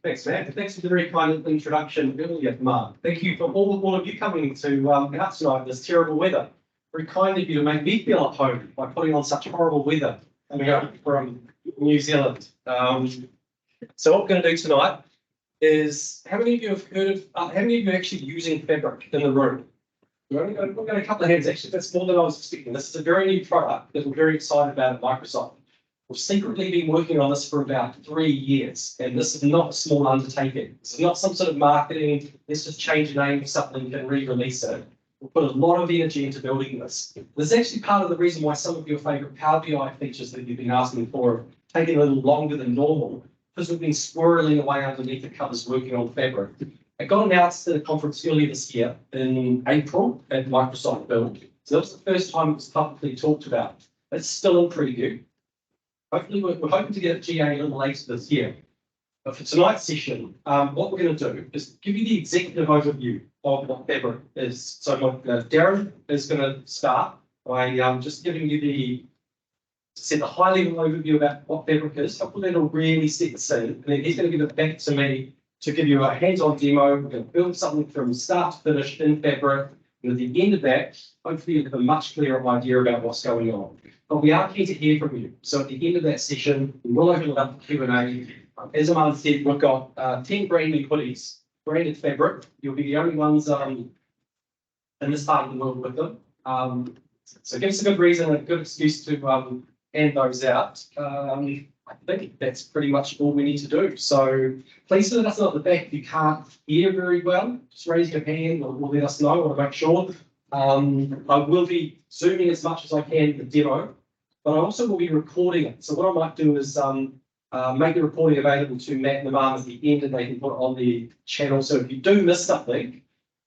Thanks, Matt. Thanks for the very kind introduction earlier, Mark. Thank you for all of you coming to out tonight in this terrible weather. Very kind of you to make me feel at home by putting on such horrible weather coming up from New Zealand. So what we're going to do tonight is, how many of you have heard of, how many of you are actually using Fabric in the room? We've got a couple of hands actually. That's more than I was expecting. This is a very new product that we're very excited about at Microsoft. We've secretly been working on this for about 3 years, and this is not a small undertaking. This is not some sort of marketing, let's just change the name of something and re-release it. We've put a lot of energy into building this. This is actually part of the reason why some of your favourite Power BI features that you've been asking for have taken a little longer than normal, because we've been swirling away underneath the covers working on Fabric. It got announced at a conference earlier this year in April at Microsoft Build. So that was the first time it was publicly talked about. It's still in preview. Hopefully, we're hoping to get it GA a little later this year. But for tonight's session, what we're going to do is give you the executive overview of what Fabric is. So Darren is going to start by just giving you the high-level overview about what Fabric is. Hopefully, that'll really set the scene. And then he's going to give it back to me to give you a hands-on demo. We're going to build something from start to finish in Fabric. And at the end of that, hopefully, you'll have a much clearer idea about what's going on. But we are keen to hear from you. So at the end of that session, we will open it up for Q&A. As Aman said, we've got 10 brand new hoodies, branded Fabric. You'll be the only ones in this part of the world with them. So give us a good reason and a good excuse to hand those out. I think that's pretty much all we need to do. So please let us know at the back if you can't hear very well. Just raise your hand or let us know. I want to make sure. I will be zooming as much as I can the demo, but I also will be recording it. So what I might do is make the recording available to Matt and Aman at the end, and they can put it on the channel. So if you do miss something,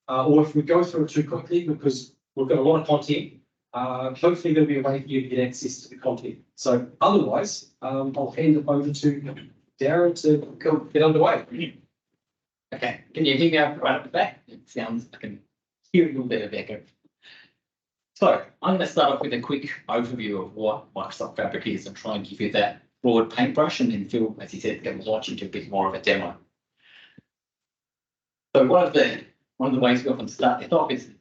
or if we go through it too quickly, because we've got a lot of content, hopefully there'll be a way for you to get access to the content. So otherwise, I'll hand it over to Darren to get underway. Okay, can you hear me out right at the back? It sounds, I can hear a little bit of echo. So I'm going to start off with a quick overview of what Microsoft Fabric is and try and give you that broad paintbrush, and then Phil, as he said, going to launch into a bit more of a demo. So one of the ways we often start this off is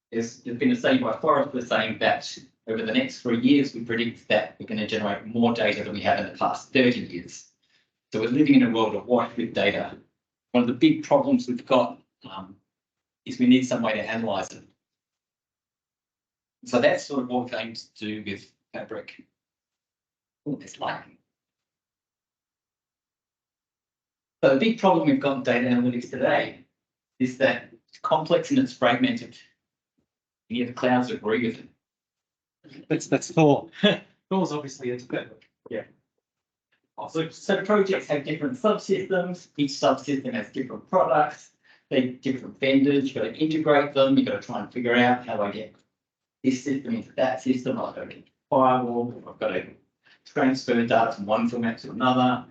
there's been a study by Forrester saying that over the next 3 years, we predict that we're going to generate more data than we have in the past 30 years. So we're living in a world of white with data. One of the big problems we've got is we need some way to analyze it. So that's sort of what we're going to do with Fabric. Oh, there's lightning. So the big problem we've got in data analytics today is that it's complex and it's fragmented. Any of the clouds agree with it? That's Thor. Thor's obviously into Fabric. Yeah. So the projects have different subsystems. Each subsystem has different products. They're different vendors. You've got to integrate them. You've got to try and figure out how do I get this system into that system. I've got to get firewall. I've got to transfer data from one format to another.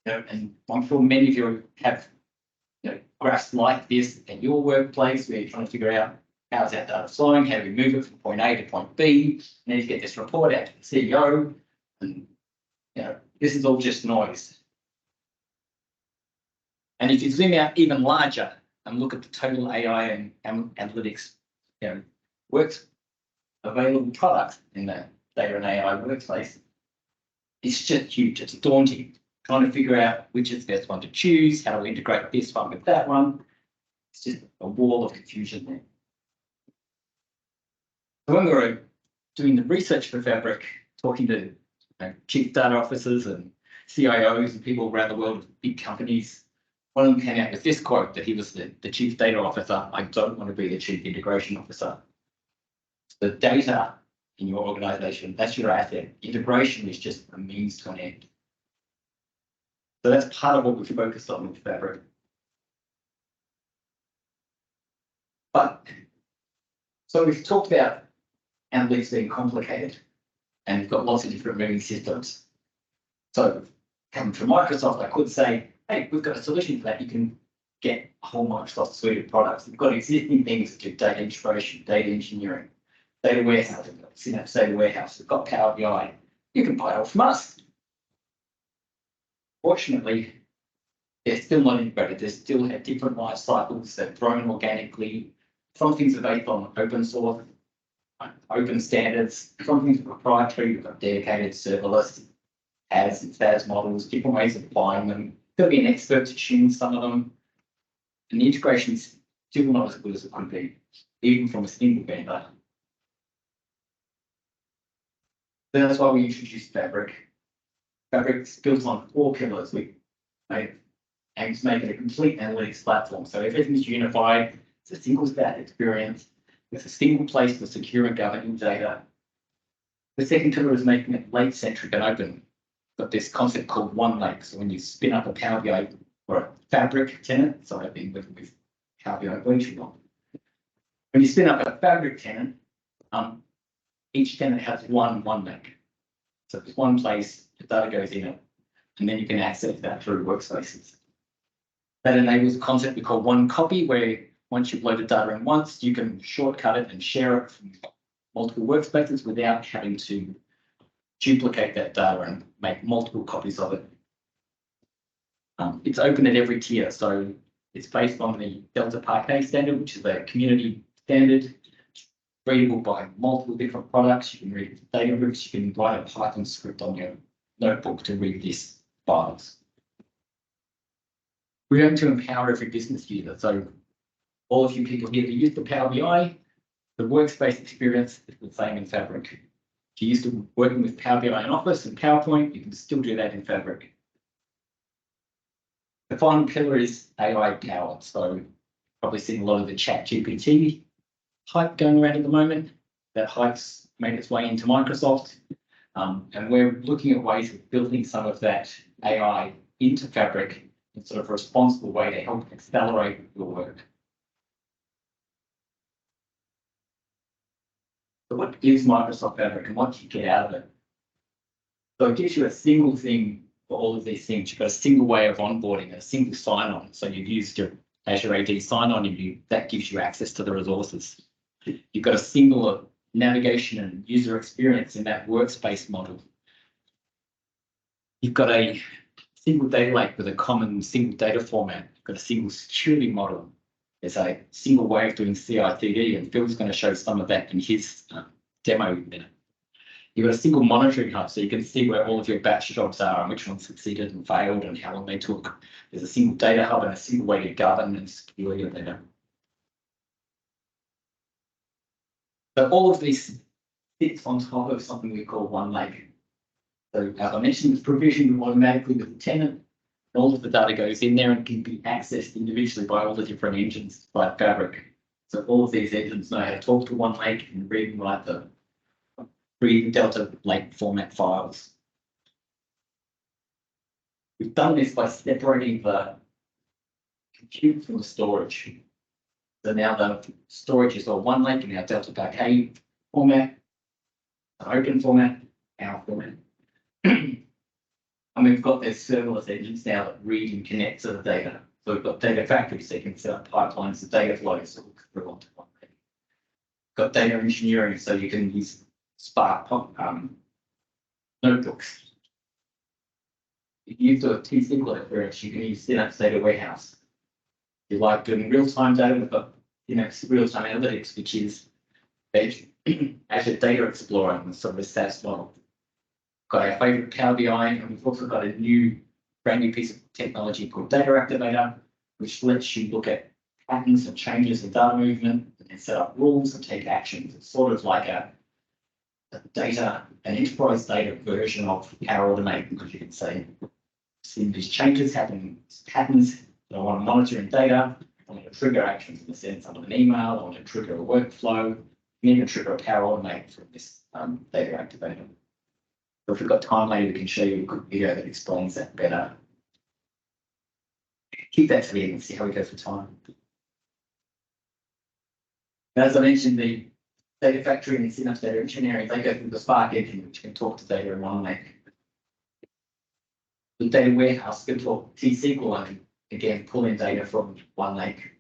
And I'm sure many of you have graphs like this at your workplace where you're trying to figure out how's that data flowing, how do we move it from point A to point B, and then you get this report out to the CEO, and this is all just noise. And if you zoom out even larger and look at the total AI and analytics, works available products in the data and AI workplace, it's just huge. It's daunting. Trying to figure out which is the best one to choose, how to integrate this one with that one. It's just a wall of confusion there. So when we were doing the research for Fabric, talking to chief data officers and CIOs and people around the world of big companies, one of them came out with this quote that he was the chief data officer. I don't want to be the chief integration officer. The data in your organization, that's your asset. Integration is just a means to an end. So that's part of what we've focused on with Fabric. So we've talked about analytics being complicated, and we've got lots of different moving systems. So coming from Microsoft, I could say, hey, we've got a solution for that. You can get a whole Microsoft suite of products. We've got existing things that do data integration, data engineering, data warehouse, we've got Synapse Data Warehouse, we've got Power BI. You can buy it all from us. Fortunately, they're still not integrated. They still have different life cycles. They're grown organically. Some things are based on open source, open standards. Some things are proprietary. We've got dedicated serverless, as and FAS models, different ways of applying them. Got to be an expert to tune some of them. And the integration is still not as good as it could be, even from a single vendor. So that's why we introduced Fabric. Fabric is built on 4 pillars. We aim to make it a complete analytics platform. So everything's unified. It's a single stack experience. It's a single place for secure and governing data. The second pillar is making it lake-centric and open. Got this concept called One Lake. So when you spin up a Power BI or a Fabric tenant, so I've been working with Power BI Bleaching on. When you spin up a Fabric tenant, each tenant has one lake. So there's one place the data goes in it, and then you can access that through workspaces. That enables a concept we call one copy, where once you've loaded data in once, you can shortcut it and share it from multiple workspaces without having to duplicate that data and make multiple copies of it. It's open at every tier, so it's based on the Delta Parquet standard, which is a community standard, readable by multiple different products. You can read Databricks, you can write a Python script on your notebook to read these files. We're going to empower every business user. So all of you people here that use the Power BI, the workspace experience is the same in Fabric. If you're used to working with Power BI in Office and PowerPoint, you can still do that in Fabric. The final pillar is AI powered. So probably seeing a lot of the ChatGPT hype going around at the moment. That hype's made its way into Microsoft. And we're looking at ways of building some of that AI into Fabric in sort of a responsible way to help accelerate your work. So what is Microsoft Fabric and what do you get out of it? So it gives you a single thing for all of these things. You've got a single way of onboarding, a single sign-on. So you've used your Azure AD sign-on and that gives you access to the resources. You've got a single navigation and user experience in that workspace model. You've got a single data lake with a common single data format. You've got a single security model. There's a single way of doing CI/CD, and Phil's going to show some of that in his demo in a minute. You've got a single monitoring hub, so you can see where all of your batch jobs are and which ones succeeded and failed and how long they took. There's a single data hub and a single way to govern and secure your data. So all of these sits on top of something we call One Lake. So as I mentioned, it's provisioned automatically with the tenant. All of the data goes in there and can be accessed individually by all the different engines by Fabric. So all of these engines know how to talk to One Lake and read and write the Delta Lake format files. We've done this by separating the compute from the storage. So now the storage is all One Lake in our Delta Parquet format, an open format, our format. And we've got these serverless engines now that read and connect to the data. So we've got data factories, so you can set up pipelines of data flows through onto One Lake. Got data engineering, so you can use Spark notebooks. If you do a T-SQL experience, you can use Synapse Data Warehouse. If you like doing real-time data, we've got real-time analytics, which is Azure Data Explorer and sort of a SaaS model. Got our favorite Power BI, and we've also got a brand new piece of technology called Data Activator, which lets you look at patterns and changes in data movement and set up rules and take actions. It's sort of like an enterprise data version of Power Automate, because you can say, seeing these changes happen, patterns that I want to monitor in data, I want to trigger actions in the sense of an email, I want to trigger a workflow, and even trigger a Power Automate from this Data Activator. So if we've got time later, we can show you a good video that explains that better. Keep that to the end and see how we go for time. As I mentioned, the data factory and Synapse Data Engineering, they go through the Spark engine, which can talk to data in One Lake. The data warehouse can talk T-SQL and again pull in data from One Lake.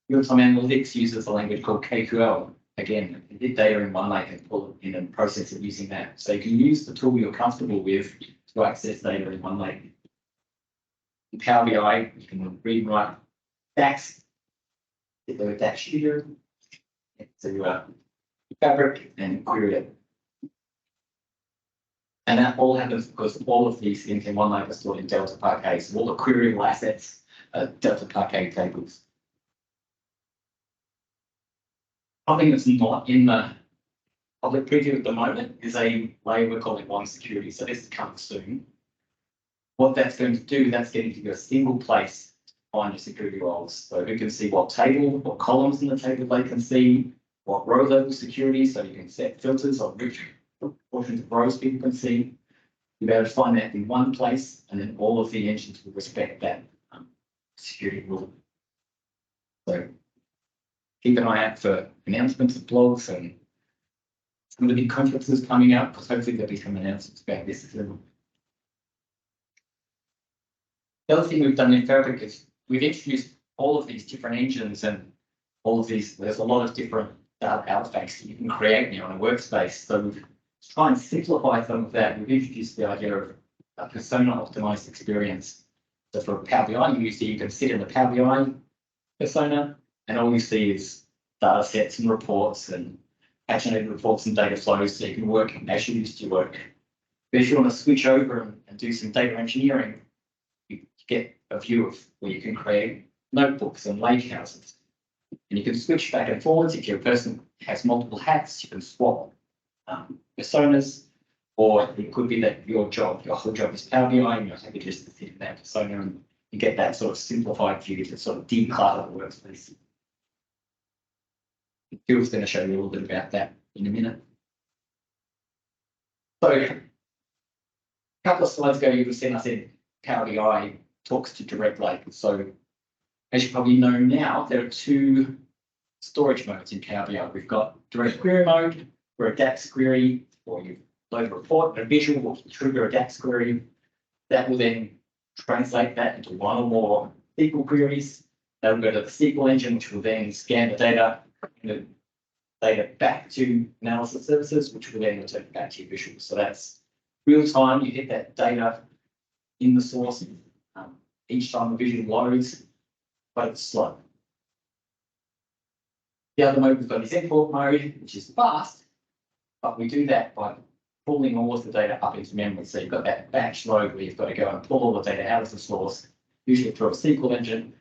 Real-time analytics uses a language called KQL. Again, get data in One Lake and pull it in and process it using that. So you can use the tool you're comfortable with to to access data in one lake. In Power BI, you can read and write DAX, get the DAX Studio, to Fabric and query it. And that all happens because all of these things in one lake are stored in Delta Parquet. So all the queryable assets are Delta Parquet tables. Something that's not in the public preview at the moment is a layer we're calling one security. So this is coming soon. What that's going to do, that's getting to a single place to find your security roles. So who can see what table, what columns in the table they can see, what row level security, so you can set filters on which portions of rows people can see. You'll be able to find that in one place, and then all of the engines will respect that security rule. So keep an eye out for announcements of blogs and some of the big conferences coming out, because hopefully there'll be some announcements about this as well. The other thing we've done in Fabric is we've introduced all of these different engines and all of these, there's a lot of different data artifacts that you can create now in a workspace. So we've tried and simplify some of that. We've introduced the idea of a persona optimized experience. So for Power BI, you can sit in the Power BI persona, and all you see is data sets and reports and paginated reports and data flows, so you can work as you used to work. But if you want to switch over and do some data engineering, you get a view of where you can create notebooks and lake houses. And you can switch back and forwards. If your person has multiple hats, you can swap personas, or it could be that your whole job is Power BI, and you're happy just to sit in that persona, and you get that sort of simplified view to sort of declutter the workspace. Phil's going to show you a little bit about that in a minute. So a couple of slides ago, you would have seen I said Power BI talks to Direct Lake. So as you probably know now, there are two storage modes in Power BI. We've got direct query mode, where a DAX query, or you load a report, and a visual will trigger a DAX query. That will then translate that into one or more SQL queries. That will go to the SQL engine, which will then scan the data, and the data back to analysis services, which will then return back to your visuals. So that's real time. You hit that data in the source each time the visual loads, but it's slow. The other mode we've got is import mode, which is fast, but we do that by pulling all of the data up into memory. So you've got that batch load where you've got to go and pull all the data out of the source, usually through a SQL engine,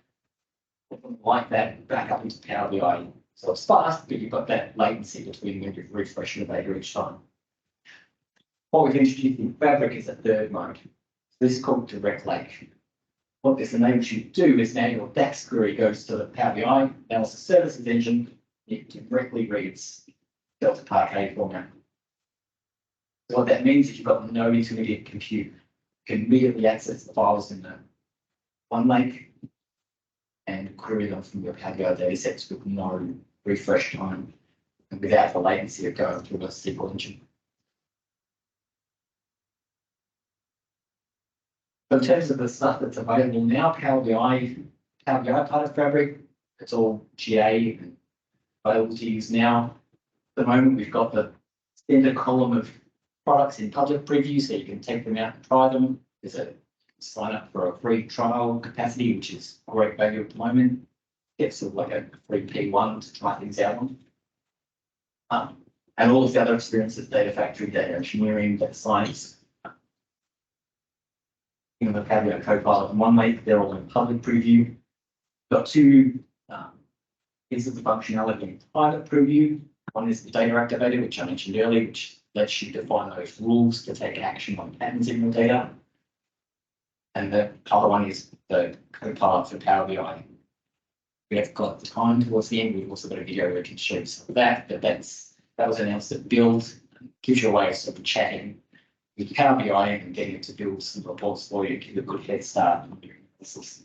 like that, back up into Power BI. So it's fast, but you've got that latency between when you're refreshing the data each time. What we've introduced in Fabric is a third mode. This is called Direct Lake. What this enables you to do is now your DAX query goes to the Power BI analysis services engine. It directly reads Delta Parquet format. So what that means is you've got no intermediate compute. You can immediately access the files in the one lake and query them from your Power BI data sets with no refresh time and without the latency of going through a SQL engine. So in terms of the stuff that's available now, Power BI part of Fabric, it's all GA and available to use now. At the moment, we've got the standard column of products in public preview, so you can take them out and try them. There's a sign up for a free trial capacity, which is great value at the moment. Get sort of like a free P1 to try things out on. And all of the other experiences, data factory, data engineering, data science, in the Power BI Copilot and OneLake, they're all in public preview. Got two pieces of functionality in private preview. One is the data activator, which I mentioned earlier, which lets you define those rules to take action on patterns in your data. And the other one is the Copilot for Power BI. We have got the time towards the end. We've also got a video where we can show you some of that, but that was announced at Build. Gives you a way of sort of chatting with Power BI and getting it to build some reports for you, give you a good head start on your analysis.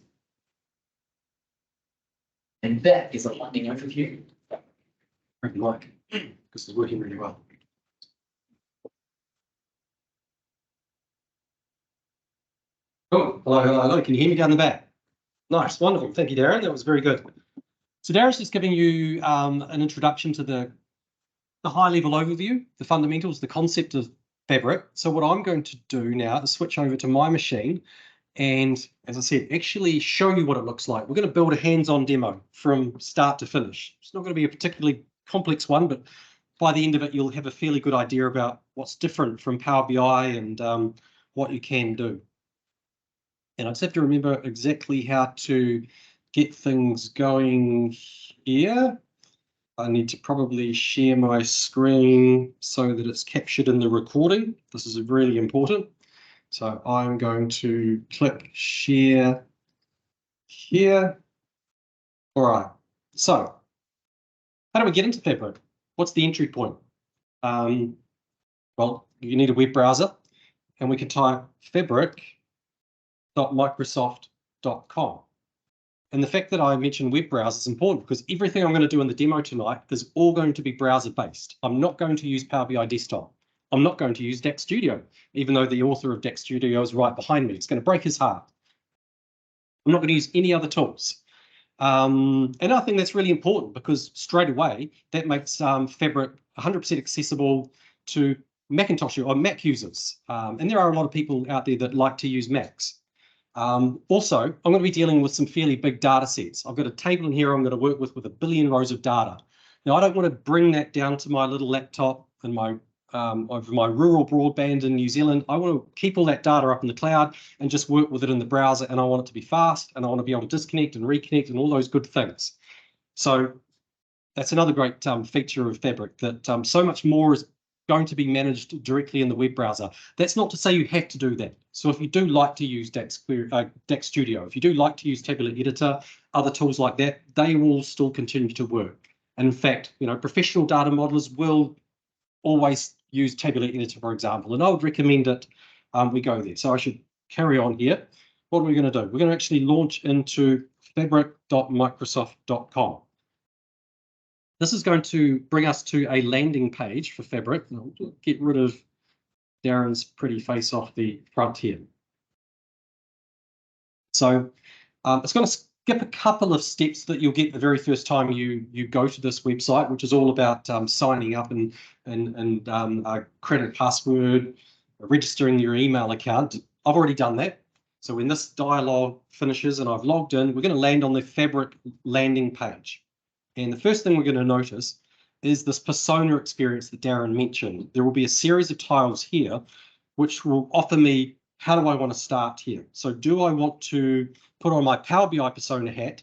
And that is a lightning overview. Thank you, Mike, because it's working really well. Oh, hello. Can you hear me down the back? Nice, wonderful. Thank you, Darren. That was very good. So Darren's just giving you an introduction to the high-level overview, the fundamentals, the concept of Fabric. So what I'm going to do now is switch over to my machine and, as I said, actually show you what it looks like. We're going to build a hands-on demo from start to finish. It's not going to be a particularly complex one, but by the end of it, you'll have a fairly good idea about what's different from Power BI and what you can do. And I just have to remember exactly how to get things going here. I need to probably share my screen so that it's captured in the recording. This is really important. So I'm going to click share here. All right. So how do we get into Fabric? What's the entry point? Well, you need a web browser, and we can type fabric.microsoft.com. And the fact that I mentioned web browser is important because everything I'm going to do in the demo tonight is all going to be browser-based. I'm not going to use Power BI Desktop. I'm not going to use DAX Studio, even though the author of DAX Studio is right behind me. It's going to break his heart. I'm not going to use any other tools. And I think that's really important because straight away, that makes Fabric 100% accessible to Macintosh or Mac users. And there are a lot of people out there that like to use Macs. Also, I'm going to be dealing with some fairly big data sets. I've got a table in here I'm going to work with 1 billion rows of data. Now, I don't want to bring that down to my little laptop and my over my rural broadband in New Zealand. I want to keep all that data up in the cloud and just work with it in the browser, and I want it to be fast, and I want to be able to disconnect and reconnect and all those good things. So that's another great feature of Fabric, that so much more is going to be managed directly in the web browser. That's not to say you have to do that. So if you do like to use DAX Studio, if you do like to use Tabular Editor, other tools like that, they will still continue to work. And in fact, professional data modelers will always use Tabular Editor, for example, and I would recommend it we go there. So I should carry on here. What are we going to do? We're going to actually launch into fabric.microsoft.com. This is going to bring us to a landing page for Fabric. I'll get rid of Darren's pretty face off the front here. So it's going to skip a couple of steps that you'll get the very first time you go to this website, which is all about signing up and creating a password, registering your email account. I've already done that. So when this dialog finishes and I've logged in, we're going to land on the Fabric landing page. And the first thing we're going to notice is this persona experience that Darren mentioned. There will be a series of tiles here which will offer me, how do I want to start here? So do I want to put on my Power BI persona hat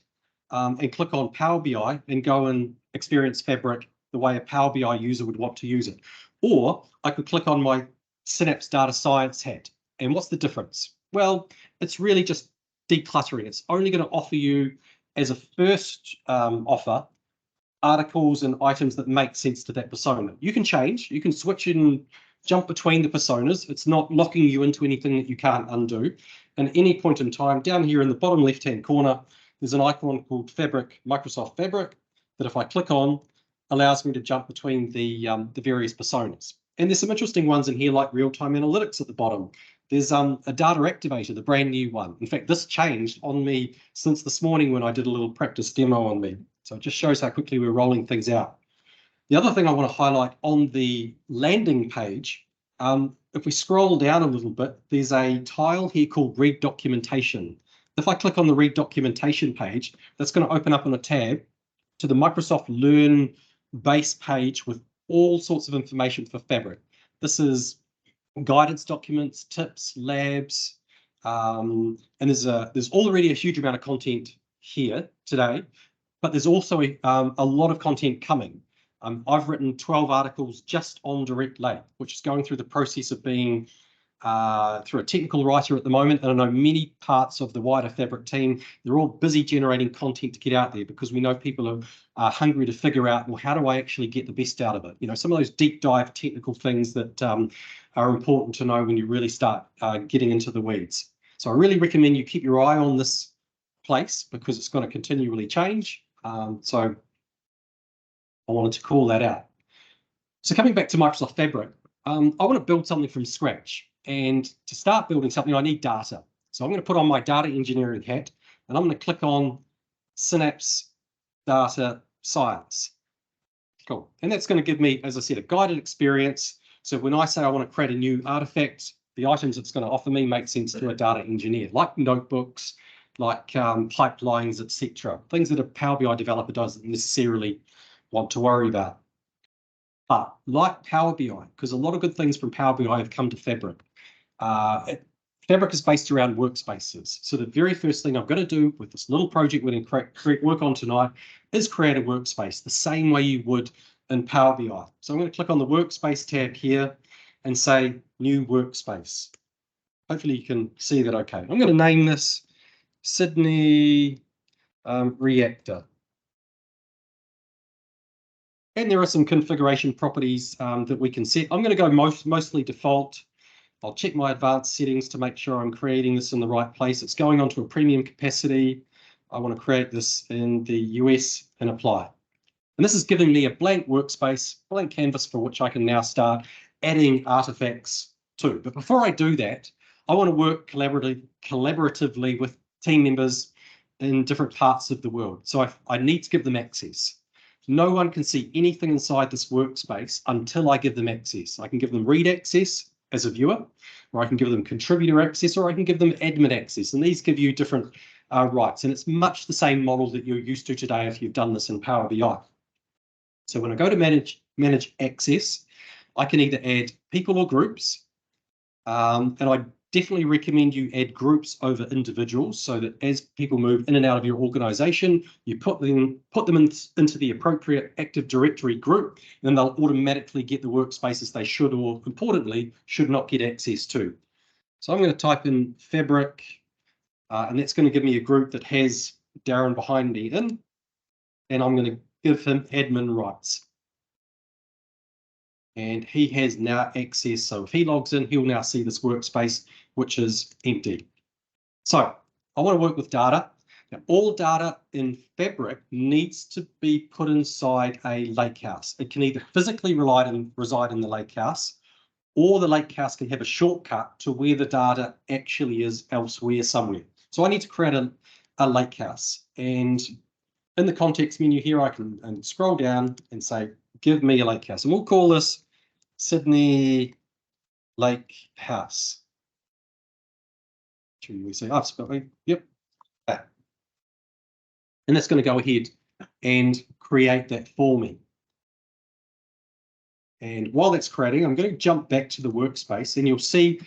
and click on Power BI and go and experience Fabric the way a Power BI user would want to use it? Or I could click on my Synapse Data Science hat. And what's the difference? Well, it's really just decluttering. It's only going to offer you, as a first offer, articles and items that make sense to that persona. You can change, you can switch and jump between the personas. It's not locking you into anything that you can't undo. And at any point in time, down here in the bottom left-hand corner, there's an icon called Fabric, Microsoft Fabric, that if I click on, allows me to jump between the various personas. And there's some interesting ones in here, like real-time analytics at the bottom. There's a data activator, the brand new one. In fact, this changed on me since this morning when I did a little practice demo on me. So it just shows how quickly we're rolling things out. The other thing I want to highlight on the landing page, if we scroll down a little bit, there's a tile here called Read Documentation. If I click on the Read Documentation page, that's going to open up on a tab to the Microsoft Learn base page with all sorts of information for Fabric. This is guidance documents, tips, labs, and there's already a huge amount of content here today, but there's also a lot of content coming. I've written 12 articles just on Direct Lake, which is going through the process of being through a technical writer at the moment. And I know many parts of the wider Fabric team, they're all busy generating content to get out there because we know people are hungry to figure out, well, how do I actually get the best out of it? Some of those deep dive technical things that are important to know when you really start getting into the weeds. So I really recommend you keep your eye on this place because it's going to continually change. So I wanted to call that out. So coming back to Microsoft Fabric, I want to build something from scratch. And to start building something, I need data. So I'm going to put on my data engineering hat, and I'm going to click on Synapse Data Science. Cool. And that's going to give me, as I said, a guided experience. So when I say I want to create a new artifact, the items it's going to offer me make sense to a data engineer, like notebooks, like pipelines, etc. Things that a Power BI developer doesn't necessarily want to worry about. But like Power BI, because a lot of good things from Power BI have come to Fabric. Fabric is based around workspaces. So the very first thing I'm going to do with this little project we're going to work on tonight is create a workspace, the same way you would in Power BI. So I'm going to click on the workspace tab here and say new workspace. Hopefully you can see that okay. I'm going to name this Sydney Reactor. And there are some configuration properties that we can set. I'm going to go mostly default. I'll check my advanced settings to make sure I'm creating this in the right place. It's going onto a premium capacity. I want to create this in the US and apply. And this is giving me a blank workspace, blank canvas for which I can now start adding artifacts to. But before I do that, I want to work collaboratively with team members in different parts of the world. So I need to give them access. No one can see anything inside this workspace until I give them access. I can give them read access as a viewer, or I can give them contributor access, or I can give them admin access. And these give you different rights. And it's much the same model that you're used to today if you've done this in Power BI. So when I go to manage access, I can either add people or groups. And I definitely recommend you add groups over individuals so that as people move in and out of your organization, you put them into the appropriate Active Directory group, and then they'll automatically get the workspaces they should, or importantly, should not get access to. So I'm going to type in Fabric, and that's going to give me a group that has Darren behind me in, and I'm going to give him admin rights. And he has now access. So if he logs in, he'll now see this workspace, which is empty. So I want to work with data. Now, all data in Fabric needs to be put inside a lakehouse. It can either physically reside in the lakehouse, or the lakehouse can have a shortcut to where the data actually is elsewhere somewhere. So I need to create a lakehouse. And in the context menu here, I can scroll down and say, give me a lakehouse. And we'll call this Sydney Lake House. Should we say, yep. That. And that's going to go ahead and create that for me. And while that's creating, I'm going to jump back to the workspace, and you'll see,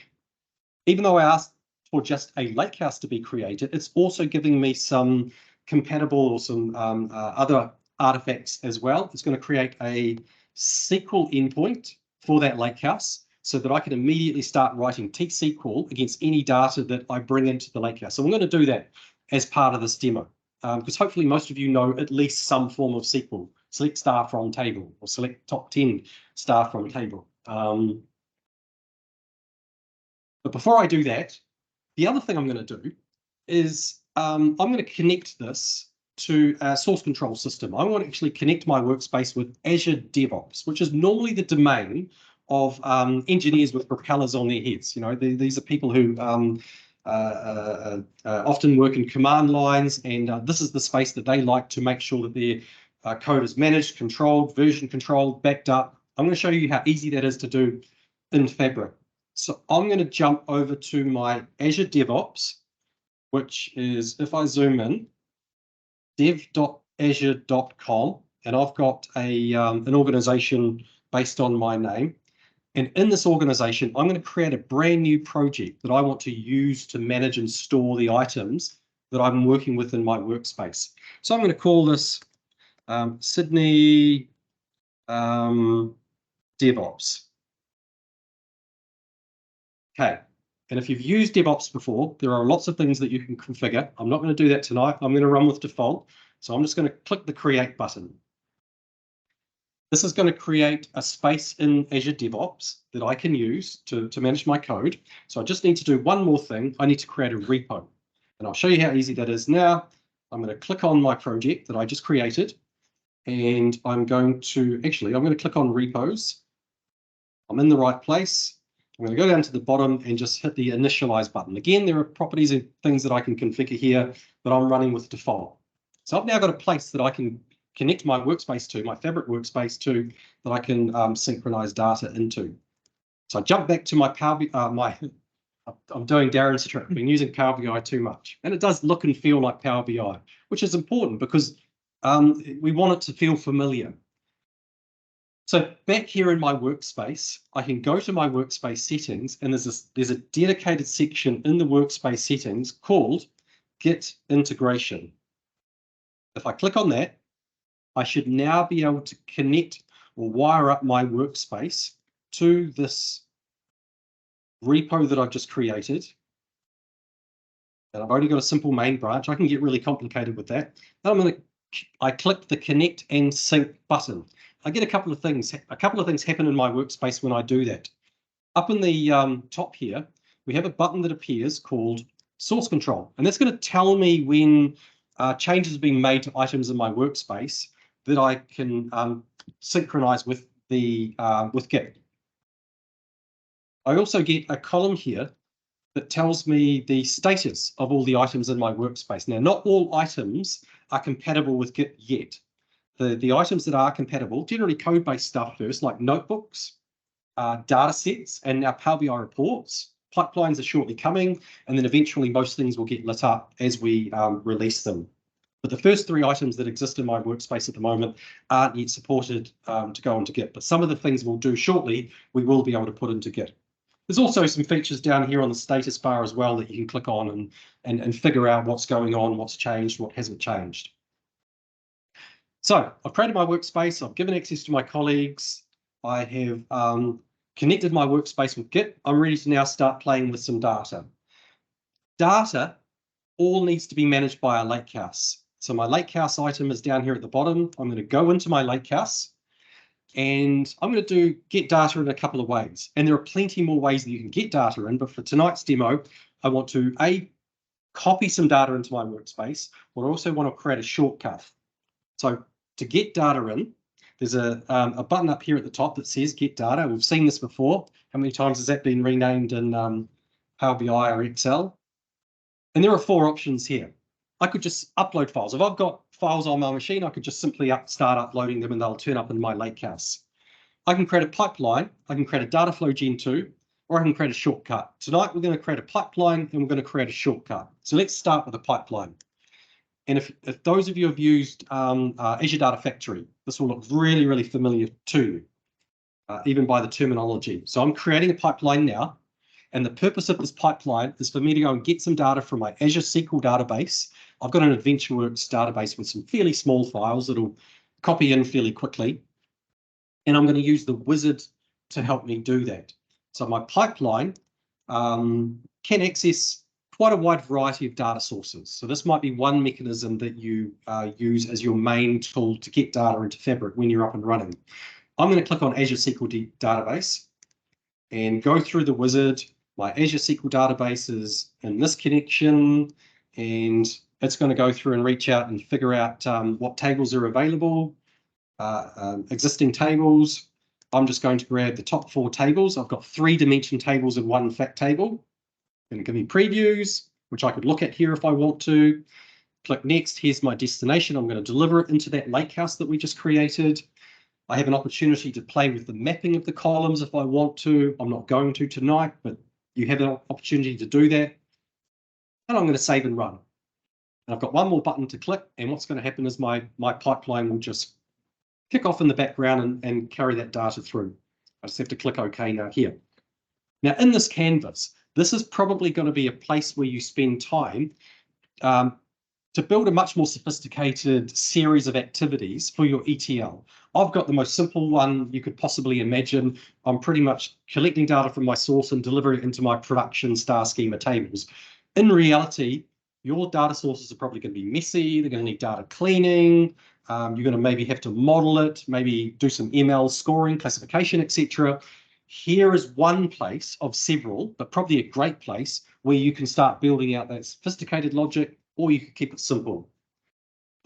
even though I asked for just a lake house to be created, it's also giving me some compatible or some other artifacts as well. It's going to create a SQL endpoint for that lakehouse so that I can immediately start writing T-SQL against any data that I bring into the lakehouse. So I'm going to do that as part of this demo, because hopefully most of you know at least some form of SQL. Select star from table, or select top 10 star from table. But before I do that, the other thing I'm going to do is I'm going to connect this to a source control system. I want to actually connect my workspace with Azure DevOps, which is normally the domain of engineers with propellers on their heads. You know, these are people who often work in command lines, and this is the space that they like to make sure that their code is managed, controlled, version controlled, backed up. I'm going to show you how easy that is to do in Fabric. So I'm going to jump over to my Azure DevOps, which is, if I zoom in, dev.azure.com, and I've got an organization based on my name. And in this organization, I'm going to create a brand new project that I want to use to manage and store the items that I'm working with in my workspace. So I'm going to call this Sydney DevOps. Okay. And if you've used DevOps before, there are lots of things that you can configure. I'm not going to do that tonight. I'm going to run with default. So I'm just going to click the Create button. This is going to create a space in Azure DevOps that I can use to manage my code. So I just need to do one more thing. I need to create a repo. And I'll show you how easy that is now. I'm going to click on my project that I just created. And I'm going to click on repos. I'm in the right place. I'm going to go down to the bottom and just hit the initialize button. Again, there are properties and things that I can configure here, but I'm running with default. So I've now got a place that I can connect my workspace to, my Fabric workspace to, that I can synchronize data into. So I jump back to my Power BI, I'm doing Darren's trick. I've been using Power BI too much. And it does look and feel like Power BI, which is important because we want it to feel familiar. So back here in my workspace, I can go to my workspace settings, and there's a dedicated section in the workspace settings called Git Integration. If I click on that, I should now be able to connect or wire up my workspace to this repo that I've just created. And I've only got a simple main branch. I can get really complicated with that. Now I click the Connect and Sync button. I get a couple of things happen in my workspace when I do that. Up in the top here, we have a button that appears called Source Control, and that's going to tell me when changes are being made to items in my workspace that I can synchronize with the with Git. I also get a column here that tells me the status of all the items in my workspace. Now, not all items are compatible with Git yet. The items that are compatible, generally code-based stuff first, like notebooks, data sets, and now Power BI reports. Pipelines are shortly coming, and then eventually most things will get lit up as we release them. But the first three items that exist in my workspace at the moment aren't yet supported to go into Git. But some of the things we'll do shortly, we will be able to put into Git. There's also some features down here on the status bar as well that you can click on and figure out what's going on, what's changed, what hasn't changed. So I've created my workspace, I've given access to my colleagues, I have connected my workspace with Git. I'm ready to now start playing with some data. Data all needs to be managed by a lakehouse. So my lakehouse item is down here at the bottom. I'm going to go into my lakehouse and I'm going to get data in a couple of ways. And there are plenty more ways that you can get data in, but for tonight's demo, I want to copy some data into my workspace, but I also want to create a shortcut. So to get data in, there's a button up here at the top that says Get Data. We've seen this before. How many times has that been renamed in Power BI or Excel? And there are 4 options here. I could just upload files. If I've got files on my machine, I could just simply start uploading them and they'll turn up in my lakehouse. I can create a pipeline. I can create a data flow Gen 2, or I can create a shortcut. Tonight, we're going to create a pipeline and we're going to create a shortcut. So let's start with a pipeline. And if those of you have used Azure Data Factory, this will look really, really familiar to you, even by the terminology. So I'm creating a pipeline now, and the purpose of this pipeline is for me to go and get some data from my Azure SQL database. I've got an AdventureWorks database with some fairly small files that'll copy in fairly quickly, and I'm going to use the wizard to help me do that. So my pipeline can access quite a wide variety of data sources. So this might be one mechanism that you use as your main tool to get data into Fabric when you're up and running. I'm going to click on Azure SQL database and go through the wizard. My Azure SQL database is in this connection, and it's going to go through and reach out and figure out what tables are available, existing tables. I'm just going to grab the top 4 tables. I've got 3 dimension tables and 1 fact table. Going to give me previews, which I could look at here if I want to. Click next. Here's my destination. I'm going to deliver it into that lakehouse that we just created. I have an opportunity to play with the mapping of the columns if I want to. I'm not going to tonight, but you have an opportunity to do that. And I'm going to save and run. And I've got one more button to click, and what's going to happen is my pipeline will just kick off in the background and carry that data through. I just have to click OK now here. Now in this canvas, this is probably going to be a place where you spend time to build a much more sophisticated series of activities for your ETL. I've got the most simple one you could possibly imagine. I'm pretty much collecting data from my source and delivering it into my production star schema tables. In reality, your data sources are probably going to be messy. They're going to need data cleaning. You're going to maybe have to model it, maybe do some ML scoring, classification, etc. Here is one place of several, but probably a great place where you can start building out that sophisticated logic, or you can keep it simple.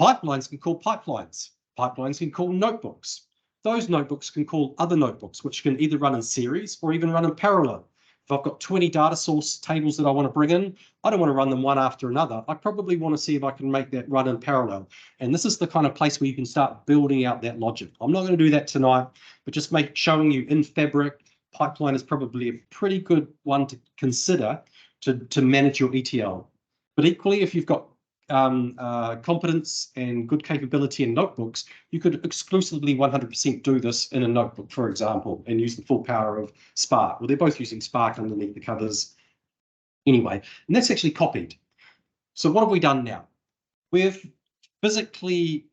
Pipelines can call pipelines. Pipelines can call notebooks. Those notebooks can call other notebooks, which can either run in series or even run in parallel. If I've got 20 data source tables that I want to bring in, I don't want to run them one after another. I probably want to see if I can make that run in parallel. And this is the kind of place where you can start building out that logic. I'm not going to do that tonight, but just showing you in Fabric pipeline is probably a pretty good one to consider to manage your ETL. But equally, if you've got competence and good capability in notebooks, you could exclusively 100% do this in a notebook, for example, and use the full power of Spark. Well, they're both using Spark underneath the covers anyway, and that's actually copied. So what have we done now? We've physically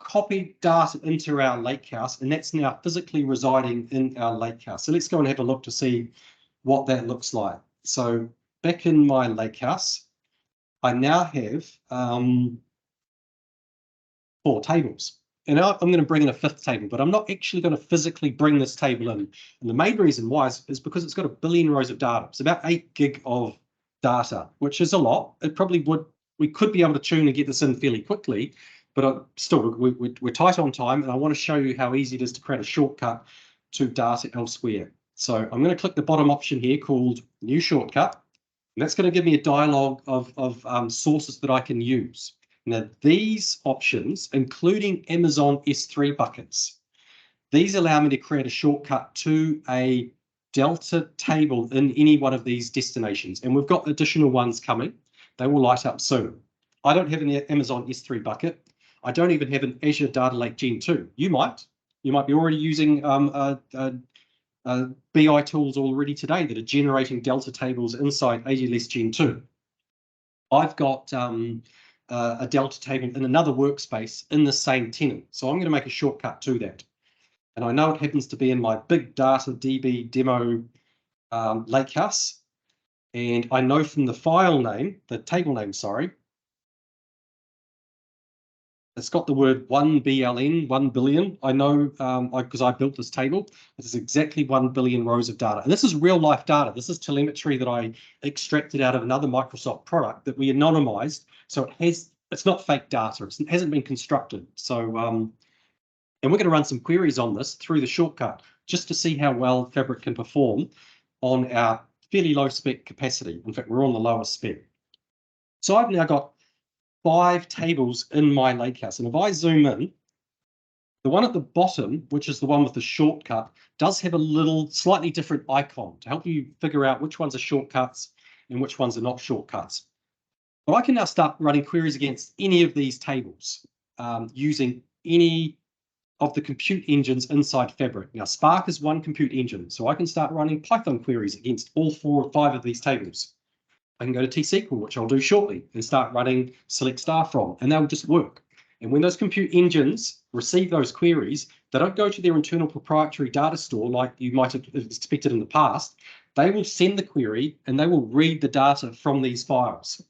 copied data into our lakehouse, and that's now physically residing in our lakehouse. So let's go and have a look to see what that looks like. So back in my lakehouse, I now have 4 tables. And now I'm going to bring in a 5th table, but I'm not actually going to physically bring this table in. And the main reason why is because it's got 1 billion rows of data. It's about 8 gig of data, which is a lot. It probably would, we could be able to tune and get this in fairly quickly, but still, we're tight on time, and I want to show you how easy it is to create a shortcut to data elsewhere. So I'm going to click the bottom option here called New Shortcut. And that's going to give me a dialog of sources that I can use. Now, these options, including Amazon S3 buckets, these allow me to create a shortcut to a Delta table in any one of these destinations. And we've got additional ones coming. They will light up soon. I don't have an Amazon S3 bucket. I don't even have an Azure Data Lake Gen 2. You might. You might be already using BI tools already today that are generating Delta tables inside AWS Gen 2. I've got a Delta table in another workspace in the same tenant. So I'm going to make a shortcut to that. And I know it happens to be in my big data DB demo lakehouse. And I know from the file name, the table name, sorry, it's got the word 1BLN, 1 billion. I know because I built this table. This is exactly 1 billion rows of data. And this is real life data. This is telemetry that I extracted out of another Microsoft product that we anonymized. So it's not fake data. It hasn't been constructed. So, and we're going to run some queries on this through the shortcut just to see how well Fabric can perform on our fairly low spec capacity. In fact, we're on the lowest spec. So I've now got 5 tables in my lakehouse. And if I zoom in, the one at the bottom, which is the one with the shortcut, does have a little slightly different icon to help you figure out which ones are shortcuts and which ones are not shortcuts. But I can now start running queries against any of these tables using any of the compute engines inside Fabric. Now, Spark is one compute engine, so I can start running Python queries against all 4 or 5 of these tables. I can go to T-SQL, which I'll do shortly, and start running select star from, and they'll just work. And when those compute engines receive those queries, they don't go to their internal proprietary data store like you might have expected in the past. They will send the query, and they will read the data from these files.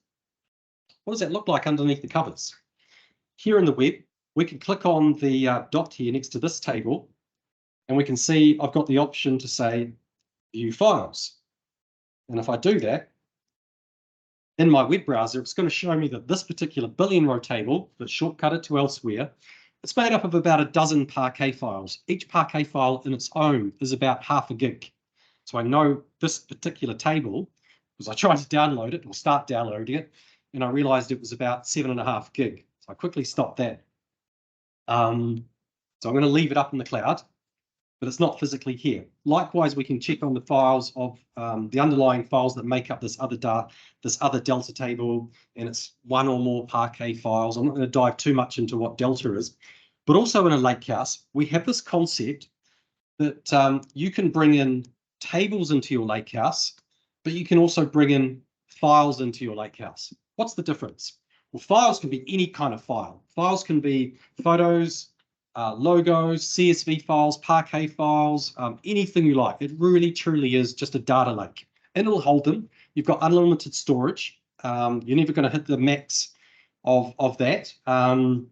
What does that look like underneath the covers? Here in the web, we can click on the dot here next to this table, and we can see I've got the option to say view files. And if I do that, in my web browser, it's going to show me that this particular billion row table that's shortcutted to elsewhere, it's made up of about a dozen Parquet files. Each Parquet file in its own is about half a gig. So I know this particular table, because I tried to download it or start downloading it, and I realized it was about 7.5 gig. So I quickly stopped that. So I'm going to leave it up in the cloud, but it's not physically here. Likewise, we can check on the files of the underlying files that make up this other Delta table, and it's 1 or more Parquet files. I'm not going to dive too much into what Delta is, but also in a lakehouse, we have this concept that you can bring in tables into your lakehouse, but you can also bring in files into your lakehouse. What's the difference? Well, files can be any kind of file. Files can be photos, logos, CSV files, Parquet files, anything you like. It really, truly is just a data lake. And it'll hold them. You've got unlimited storage. You're never going to hit the max of that. But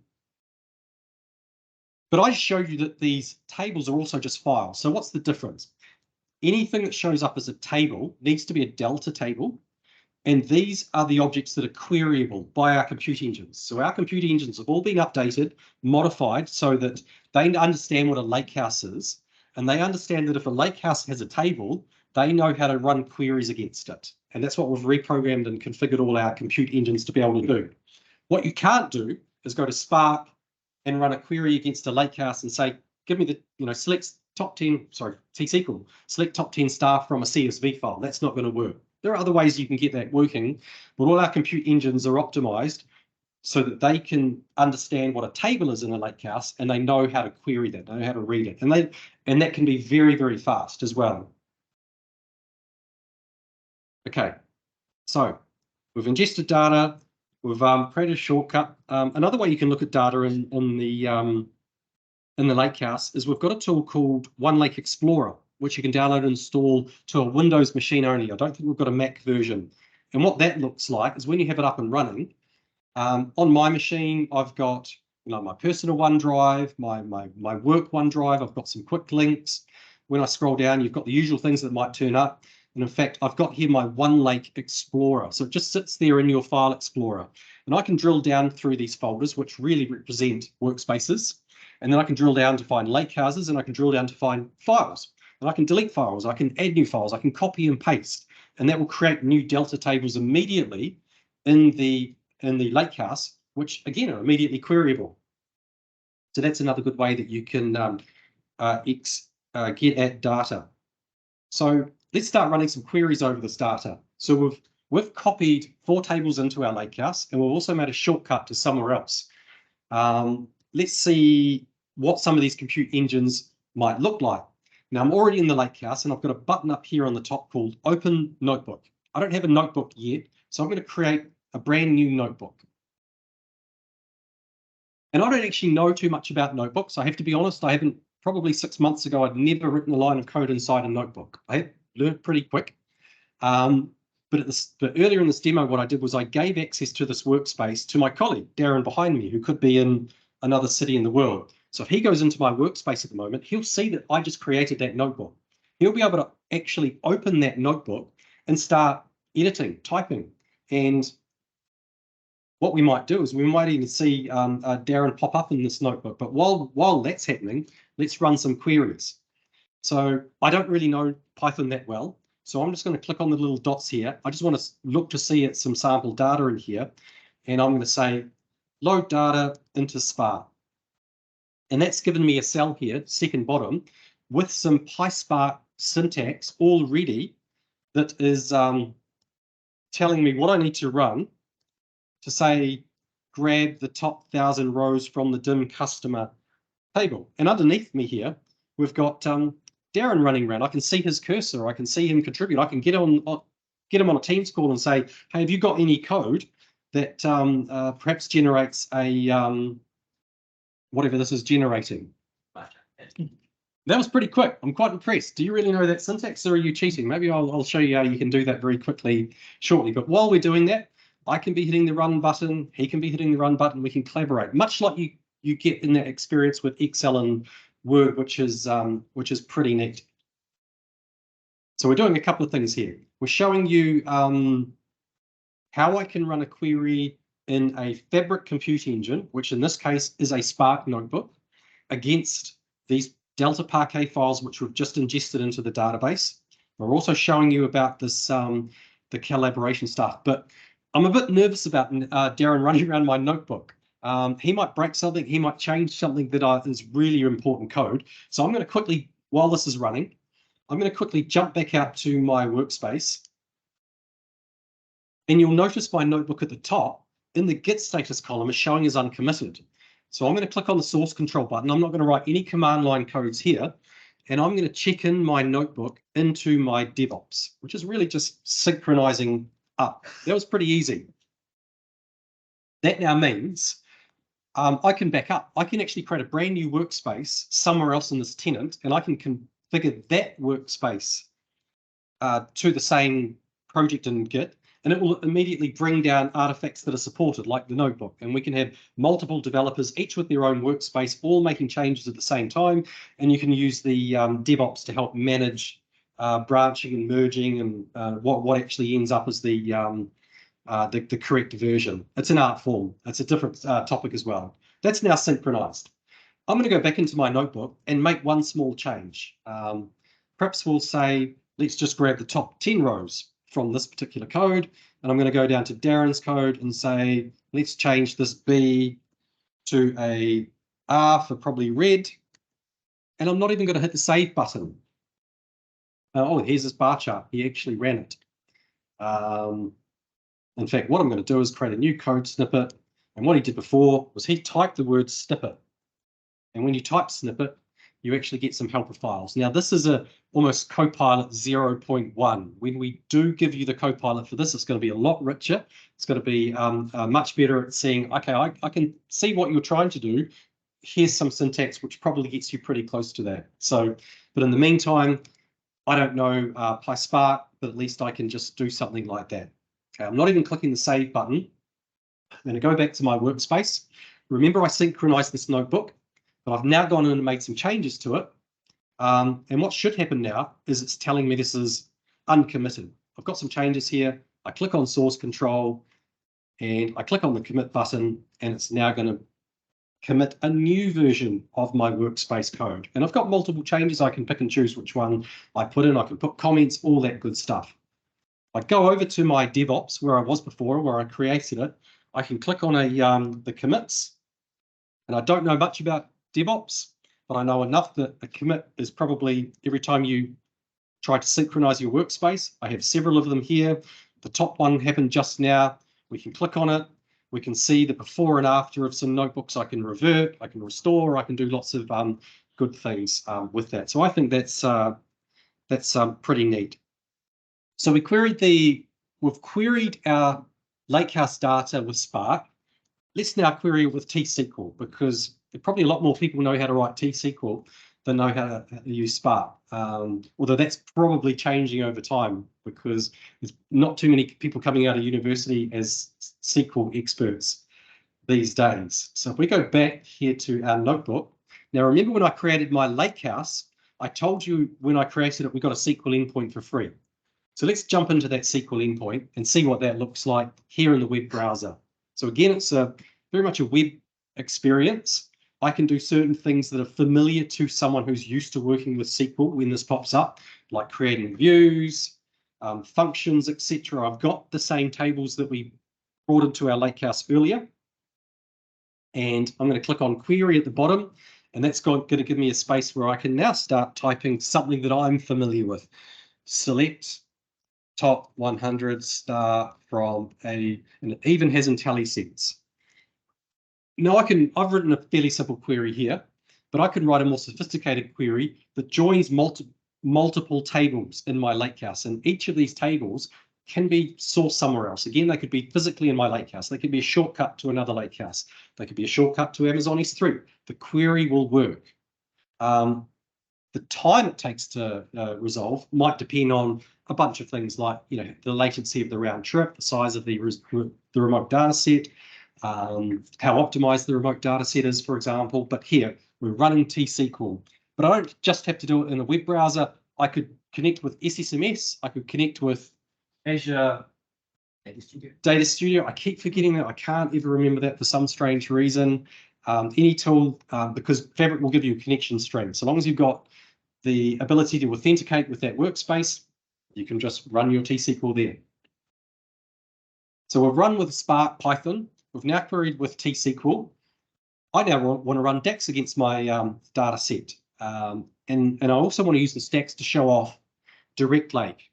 I showed you that these tables are also just files. So what's the difference? Anything that shows up as a table needs to be a Delta table. And these are the objects that are queryable by our compute engines. So our compute engines have all been updated, modified, so that they understand what a lakehouse is. And they understand that if a lakehouse has a table, they know how to run queries against it. And that's what we've reprogrammed and configured all our compute engines to be able to do. What you can't do is go to Spark and run a query against a lakehouse and say, give me the, select T-SQL, select top 10 staff from a CSV file. That's not going to work. There are other ways you can get that working, but all our compute engines are optimized so that they can understand what a table is in a lakehouse, and they know how to query that, they know how to read it, and that can be very, very fast as well. Okay, so we've ingested data, we've created a shortcut. Another way you can look at data in the lakehouse is we've got a tool called One Lake Explorer, which you can download and install to a Windows machine only. I don't think we've got a Mac version. And what that looks like is when you have it up and running, on my machine, I've got my personal OneDrive, my work OneDrive, I've got some quick links. When I scroll down, you've got the usual things that might turn up. And in fact, I've got here my One Lake Explorer. So it just sits there in your file explorer. And I can drill down through these folders, which really represent workspaces. And then I can drill down to find lake houses, and I can drill down to find files. And I can delete files, I can add new files, I can copy and paste. And that will create new Delta tables immediately in the lakehouse, which again are immediately queryable. So that's another good way that you can get at data. So let's start running some queries over this data. So we've copied 4 tables into our lakehouse, and we've also made a shortcut to somewhere else. Let's see what some of these compute engines might look like. Now I'm already in the lakehouse, and I've got a button up here on the top called Open Notebook. I don't have a notebook yet, so I'm going to create a brand new notebook. And I don't actually know too much about notebooks. I have to be honest, I haven't, probably 6 months ago, I'd never written a line of code inside a notebook. I had learned pretty quick. But earlier in this demo, what I did was I gave access to this workspace to my colleague, Darren behind me, who could be in another city in the world. So if he goes into my workspace at the moment, he'll see that I just created that notebook. He'll be able to actually open that notebook and start editing, typing. And what we might do is we might even see Darren pop up in this notebook. But while that's happening, let's run some queries. So I don't really know Python that well. So I'm just going to click on the little dots here. I just want to look to see some sample data in here. And I'm going to say, load data into Spark. And that's given me a cell here, second bottom, with some PySpark syntax already that is telling me what I need to run to say, grab the top 1,000 rows from the dim customer table. And underneath me here, we've got Darren running around. I can see his cursor. I can see him contribute. I can get him on a Teams call and say, hey, have you got any code that perhaps generates a whatever this is generating? That was pretty quick. I'm quite impressed. Do you really know that syntax, or are you cheating? Maybe I'll show you how you can do that very quickly shortly. But while we're doing that, I can be hitting the run button. He can be hitting the run button. We can collaborate, much like you get in that experience with Excel and Word, which is pretty neat. So we're doing a couple of things here. We're showing you how I can run a query in a Fabric compute engine, which in this case is a Spark notebook, against these Delta Parquet files, which we've just ingested into the database. We're also showing you about this the collaboration stuff, but I'm a bit nervous about Darren running around my notebook. He might break something, he might change something that is really important code. So I'm going to quickly, while this is running, I'm going to quickly jump back out to my workspace. And you'll notice my notebook at the top in the Git status column is showing as uncommitted. So I'm going to click on the source control button. I'm not going to write any command line codes here. And I'm going to check in my notebook into my DevOps, which is really just synchronizing up. That was pretty easy. That now means I can back up. I can actually create a brand new workspace somewhere else in this tenant, and I can configure that workspace to the same project in Git, and it will immediately bring down artifacts that are supported, like the notebook. And we can have multiple developers, each with their own workspace, all making changes at the same time. And you can use the DevOps to help manage branching and merging and what actually ends up as the correct version. It's an art form. It's a different topic as well. That's now synchronized. I'm going to go back into my notebook and make one small change. Perhaps we'll say, let's just grab the top 10 rows from this particular code. And I'm going to go down to Darren's code and say, let's change this B to a R for probably red. and I'm not even going to hit the save button. Oh, here's this bar chart. He actually ran it. In fact, what I'm going to do is create a new code snippet. And what he did before was he typed the word snippet. And when you type snippet, you actually get some helper files. Now, this is a almost Copilot 0.1. When we do give you the Copilot for this, it's going to be a lot richer. It's going to be much better at seeing, okay, I can see what you're trying to do. Here's some syntax, which probably gets you pretty close to that. So, but in the meantime, I don't know PySpark, but at least I can just do something like that. Okay, I'm not even clicking the save button. I'm going to go back to my workspace. Remember, I synchronized this notebook, but I've now gone in and made some changes to it. And what should happen now is it's telling me this is uncommitted. I've got some changes here. I click on source control and I click on the commit button, and it's now going to commit a new version of my workspace code. And I've got multiple changes. I can pick and choose which one I put in. I can put comments, all that good stuff. I go over to my DevOps where I was before, where I created it. I can click on the commits, and I don't know much about DevOps, but I know enough that a commit is probably every time you try to synchronize your workspace. I have several of them here. The top one happened just now. We can click on it. We can see the before and after of some notebooks. I can revert, I can restore, I can do lots of good things with that. So I think that's pretty neat. So we've queried our Lakehouse data with Spark. Let's now query it with T-SQL, because probably a lot more people know how to write T-SQL than know how to use Spark. Although that's probably changing over time, because there's not too many people coming out of university as SQL experts these days. So if we go back here to our notebook, now remember when I created my Lakehouse, I told you when I created it, we got a SQL endpoint for free. So let's jump into that SQL endpoint and see what that looks like here in the web browser. So again, it's very much a web experience. I can do certain things that are familiar to someone who's used to working with SQL when this pops up, like creating views, functions, etc. I've got the same tables that we brought into our Lakehouse earlier. And I'm going to click on query at the bottom, and that's going to give me a space where I can now start typing something that I'm familiar with. Select top 100 star from and it even has IntelliSense. Now I've written a fairly simple query here, but I can write a more sophisticated query that joins multiple tables in my Lakehouse, and each of these tables can be sourced somewhere else. Again, they could be physically in my Lakehouse. They could be a shortcut to another Lakehouse. They could be a shortcut to Amazon S3. The query will work. The time it takes to resolve might depend on a bunch of things like, the latency of the round trip, the size of the remote data set, how optimized the remote data set is, for example. But here, we're running T-SQL. But I don't just have to do it in a web browser. I could connect with SSMS. I could connect with Azure Data Studio. I keep forgetting that. I can't ever remember that for some strange reason. Any tool, because Fabric will give you a connection string. So long as you've got the ability to authenticate with that workspace, you can just run your T-SQL there. So we've run with Spark Python. We've now queried with T-SQL. I now want to run DAX against my data set. And I also want to use the stacks to show off Direct Lake.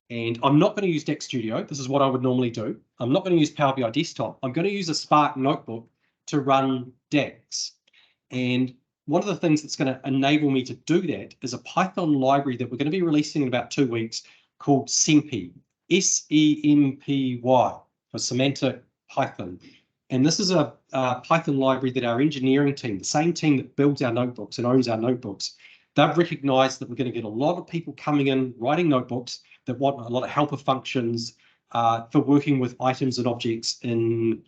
And I'm not going to use DAX Studio. This is what I would normally do. I'm not going to use Power BI Desktop. I'm going to use a Spark notebook to run DAX. And one of the things that's going to enable me to do that is a Python library that we're going to be releasing in about 2 weeks called SEMPY, S-E-M-P-Y, for Semantic Python. And this is a Python library that our engineering team, the same team that builds our notebooks and owns our notebooks, they've recognized that we're going to get a lot of people coming in, writing notebooks that want a lot of helper functions for working with items and objects in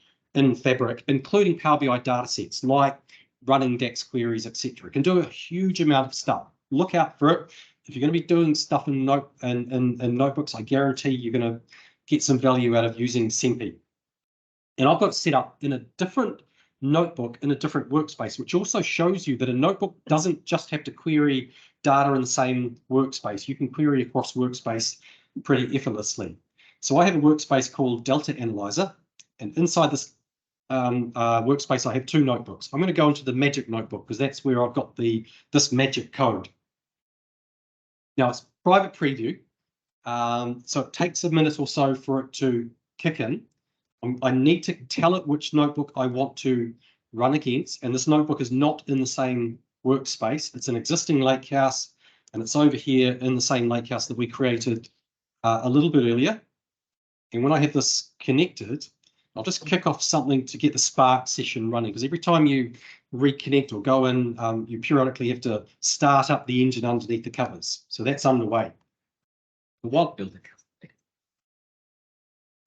Fabric, including Power BI data sets, like running DAX queries, etc. It can do a huge amount of stuff. Look out for it. If you're going to be doing stuff in notebooks, I guarantee you're going to get some value out of using SEMPY. And I've got it set up in a different notebook in a different workspace, which also shows you that a notebook doesn't just have to query data in the same workspace. You can query across workspace pretty effortlessly. So I have a workspace called Delta Analyzer, and inside this workspace, I have two notebooks. I'm going to go into the Magic notebook because that's where I've got this Magic code. Now it's private preview, so it takes a minute or so for it to kick in. I need to tell it which notebook I want to run against, and this notebook is not in the same workspace. It's an existing lakehouse, and it's over here in the same lakehouse that we created a little bit earlier. And when I have this connected, I'll just kick off something to get the Spark session running, because every time you reconnect or go in, you periodically have to start up the engine underneath the covers. So that's underway. What build a custom?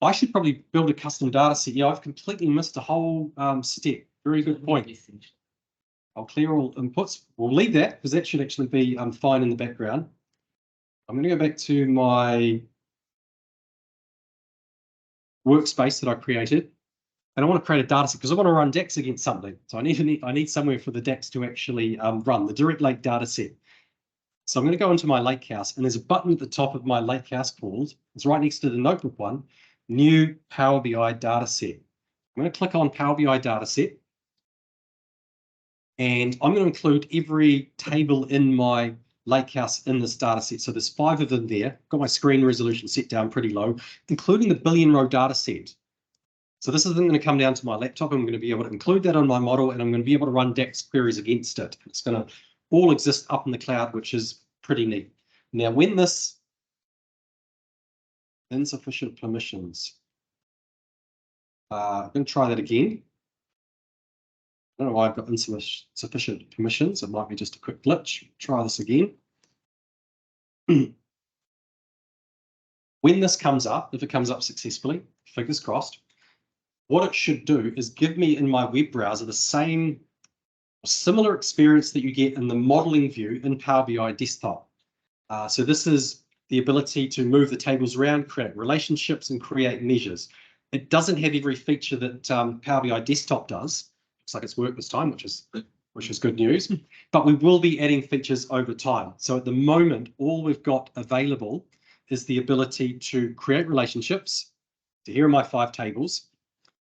I should probably build a custom data set. Yeah, I've completely missed a whole step. Very good point. I'll clear all inputs. We'll leave that because that should actually be fine in the background. I'm going to go back to my workspace that I created, and I want to create a data set because I want to run DAX against something. So I need somewhere for the DAX to actually run the direct lake data set. So I'm going to go into my lakehouse, and there's a button at the top of my lakehouse called, it's right next to the notebook one, New Power BI Data Set. I'm going to click on Power BI Data Set, and I'm going to include every table in my lakehouse in this data set. So there's 5 of them there. Got my screen resolution set down pretty low, including the billion row data set. So this is going to come down to my laptop. I'm going to be able to include that on my model, and I'm going to be able to run DAX queries against it. It's going to all exist up in the cloud, which is pretty neat. Now, when this insufficient permissions, I'm going to try that again. I don't know why I've got insufficient permissions. It might be just a quick glitch. Try this again. When this comes up, if it comes up successfully, fingers crossed, what it should do is give me in my web browser the same similar experience that you get in the modeling view in Power BI Desktop. So this is the ability to move the tables around, create relationships, and create measures. It doesn't have every feature that Power BI Desktop does. Looks like it's worked this time, which is good news. But we will be adding features over time. So at the moment, all we've got available is the ability to create relationships. So here are my 5 tables.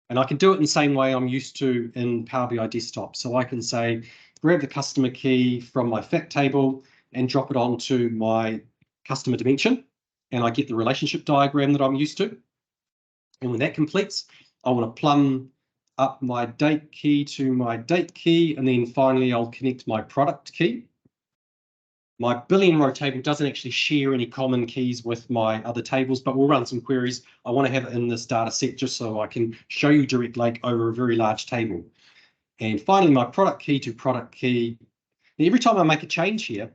And I can do it in the same way I'm used to in Power BI Desktop. So I can say, grab the customer key from my fact table and drop it onto my customer dimension. And I get the relationship diagram that I'm used to. And when that completes, I want to plumb up my date key to my date key. And then finally, I'll connect my product key. My billion row table doesn't actually share any common keys with my other tables, but we'll run some queries. I want to have it in this data set just so I can show you direct lake over a very large table. And finally, my product key to product key. Now, every time I make a change here,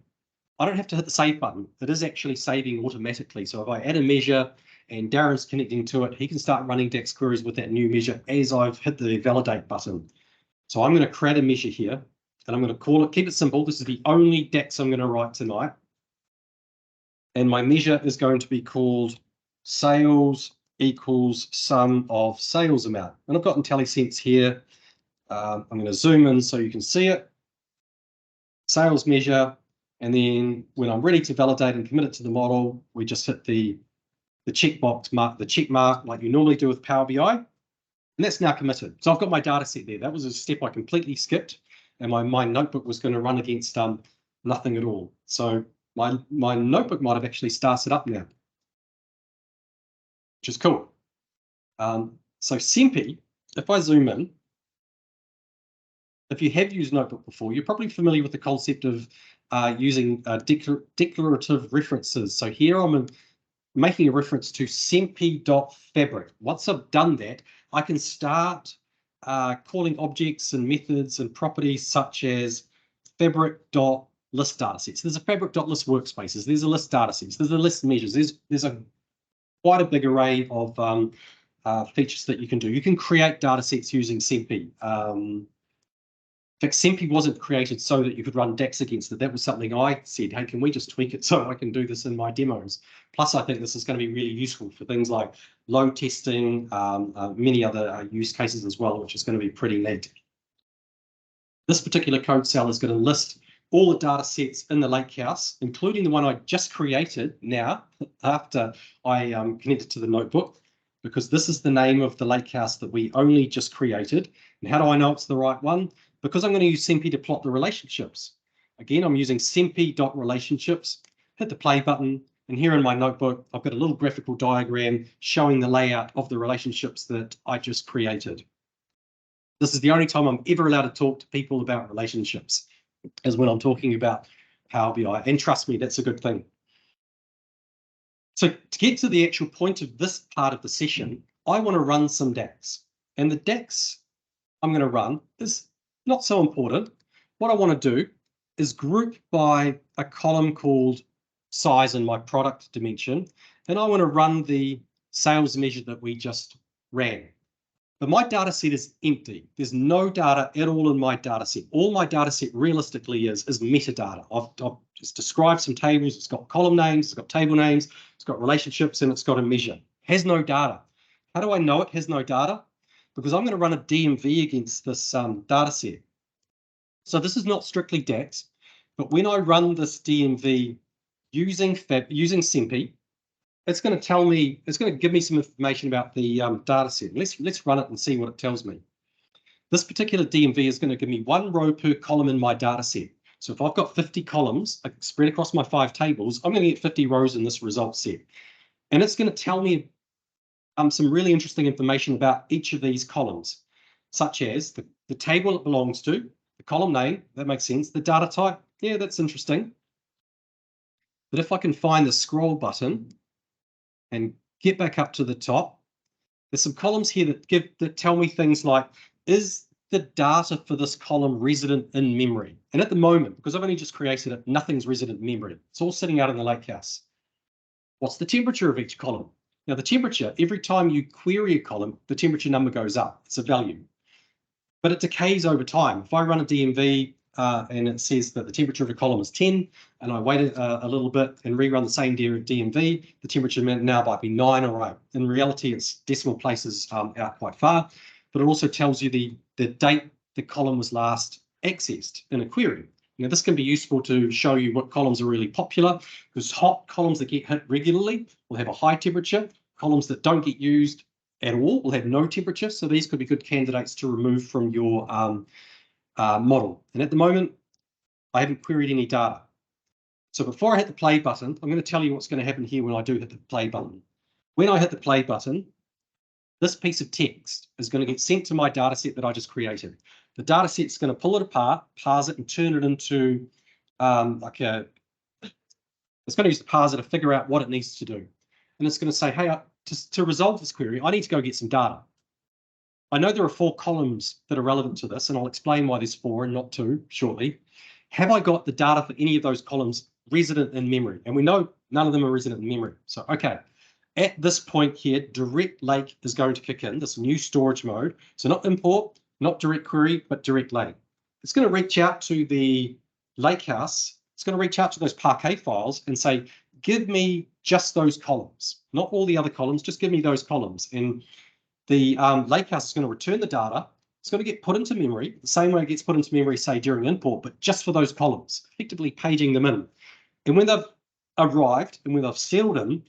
I don't have to hit the save button. It is actually saving automatically. So if I add a measure and Darren's connecting to it, he can start running DAX queries with that new measure as I've hit the validate button. So I'm going to create a measure here. And I'm going to call it, keep it simple. This is the only DAX I'm going to write tonight. And my measure is going to be called sales equals sum of sales amount. And I've got IntelliSense here. I'm going to zoom in so you can see it. Sales measure. And then when I'm ready to validate and commit it to the model, we just hit the checkbox mark, the check mark like you normally do with Power BI. And that's now committed. So I've got my data set there. That was a step I completely skipped. And my notebook was going to run against nothing at all. So my notebook might have actually started up now, which is cool. So SEMPI, if I zoom in, if you have used Notebook before, you're probably familiar with the concept of using declarative references. So here I'm making a reference to SEMPI.fabric. Once I've done that, I can start calling objects and methods and properties such as fabric.list datasets. There's a fabric.list workspaces. There's a list datasets. There's a list measures. There's quite a big array of features that you can do. You can create datasets using SEMPI. In fact, SEMPI wasn't created so that you could run DAX against it. That was something I said, hey, can we just tweak it so I can do this in my demos? Plus, I think this is going to be really useful for things like load testing, many other use cases as well, which is going to be pretty neat. This particular code cell is going to list all the data sets in the lakehouse, including the one I just created now after I connected to the notebook. because this is the name of the lake house that we only just created. And how do I know it's the right one? Because I'm going to use SEMPI to plot the relationships. Again, I'm using SEMPI.relationships, hit the play button, and here in my notebook, I've got a little graphical diagram showing the layout of the relationships that I just created. This is the only time I'm ever allowed to talk to people about relationships, is when I'm talking about Power BI. And trust me, that's a good thing. So to get to the actual point of this part of the session, I want to run some DAX. And the DAX I'm going to run is not so important. What I want to do is group by a column called size in my product dimension. And I want to run the sales measure that we just ran. But my data set is empty. There's no data at all in my data set. All my data set realistically is metadata. I've just described some tables. It's got column names, it's got table names, it's got relationships, and it's got a measure. It has no data. How do I know it has no data? Because I'm going to run a DMV against this data set. So this is not strictly DAX, but when I run this DMV using SEMPI, it's going to tell me, it's going to give me some information about the data set. Let's run it and see what it tells me. This particular DMV is going to give me 1 row per column in my data set. So if I've got 50 columns spread across my 5 tables, I'm going to get 50 rows in this result set. And it's going to tell me some really interesting information about each of these columns, such as the table it belongs to, the column name, that makes sense, the data type, yeah, that's interesting. But if I can find the scroll button and get back up to the top, there's some columns here that tell me things like, is the data for this column resident in memory? And at the moment, because I've only just created it, nothing's resident in memory. It's all sitting out in the lakehouse. What's the temperature of each column? Now the temperature, every time you query a column, the temperature number goes up. It's a value. But it decays over time. If I run a DMV and it says that the temperature of a column is 10, and I wait a little bit and rerun the same DMV, the temperature now might be 9 or 8. In reality, it's decimal places out quite far, but it also tells you the date the column was last accessed in a query. Now, this can be useful to show you what columns are really popular, because hot columns that get hit regularly will have a high temperature. Columns that don't get used at all will have no temperature. So these could be good candidates to remove from your model. And at the moment, I haven't queried any data. So before I hit the play button, I'm going to tell you what's going to happen here when I do hit the play button. When I hit the play button, this piece of text is going to get sent to my data set that I just created. The data set's going to pull it apart, parse it, and turn it into it's going to use the parser to figure out what it needs to do. And it's going to say, hey, to resolve this query, I need to go get some data. I know there are 4 columns that are relevant to this, and I'll explain why there's 4 and not 2 shortly. Have I got the data for any of those columns resident in memory? And we know none of them are resident in memory. So, okay, at this point here, direct lake is going to kick in, this new storage mode. So not import, not direct query, but direct lake. It's going to reach out to the lakehouse. It's going to reach out to those Parquet files and say, give me just those columns, not all the other columns, just give me those columns. And the lakehouse is going to return the data. It's going to get put into memory, the same way it gets put into memory, say, during import, but just for those columns, effectively paging them in. And when they've arrived and when they've sealed in,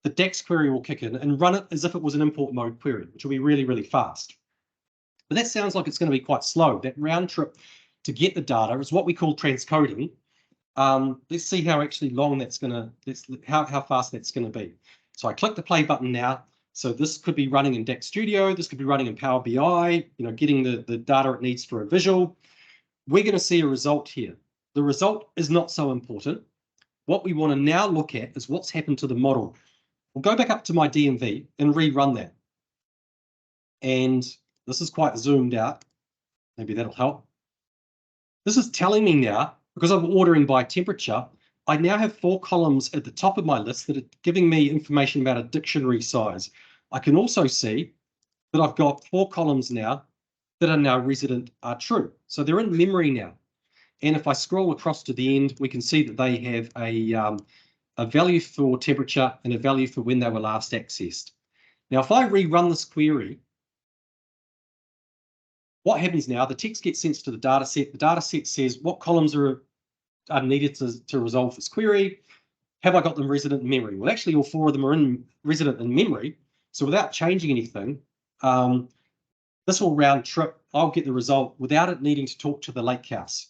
the DAX query will kick in and run it as if it was an import mode query, which will be really, really fast. But that sounds like it's going to be quite slow. That round trip to get the data is what we call transcoding. Let's see how actually long that's going to, how fast that's going to be. So I click the play button now. So this could be running in DAX Studio. This could be running in Power BI, getting the data it needs for a visual. We're going to see a result here. The result is not so important. What we want to now look at is what's happened to the model. We'll go back up to my DMV and rerun that. And this is quite zoomed out. Maybe that'll help. This is telling me now, because I'm ordering by temperature, I now have 4 columns at the top of my list that are giving me information about a dictionary size. I can also see that I've got 4 columns now that are now resident are true. So they're in memory now. And if I scroll across to the end, we can see that they have a value for temperature and a value for when they were last accessed. Now, if I rerun this query, what happens now? The text gets sent to the data set. The data set says what columns are needed to resolve this query. Have I got them resident in memory? Well, actually, all 4 of them are resident in memory, So without changing anything, this will round trip. I'll get the result without it needing to talk to the lakehouse.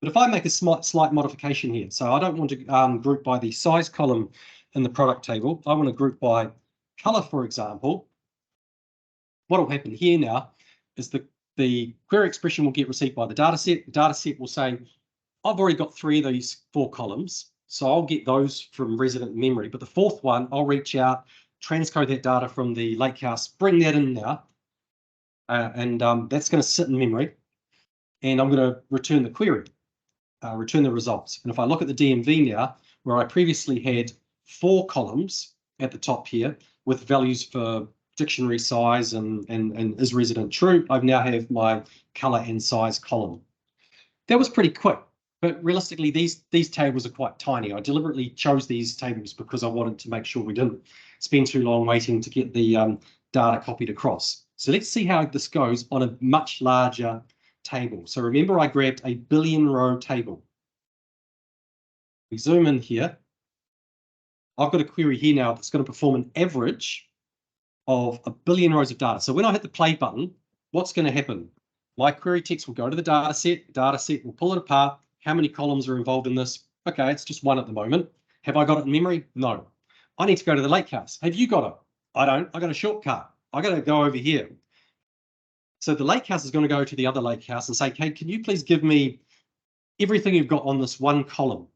But if I make a slight modification here, so I don't want to group by the size column in the product table. I want to group by color, for example. What will happen here now is the query expression will get received by the dataset. The dataset will say, I've already got 3 of these 4 columns, so I'll get those from resident memory. But the 4th one, I'll reach out, transcode that data from the lakehouse, bring that in now, and that's going to sit in memory. And I'm going to return the query, return the results. And if I look at the DMV now, where I previously had 4 columns at the top here with values for dictionary size and is resident true, I now have my color and size column. That was pretty quick, but realistically, these tables are quite tiny. I deliberately chose these tables because I wanted to make sure we didn't spend too long waiting to get the data copied across. So let's see how this goes on a much larger table. So remember, I grabbed a 1 billion row table. We zoom in here. I've got a query here now that's going to perform an average of 1 billion rows of data. So when I hit the play button, what's going to happen? My query text will go to the dataset will pull it apart. How many columns are involved in this? Okay, it's just 1 at the moment. Have I got it in memory? No. I need to go to the lakehouse. Have you got it? I don't. I got a shortcut. I got to go over here. So the lakehouse is going to go to the other lakehouse and say, "Hey, can you please give me everything you've got on this 1 column?"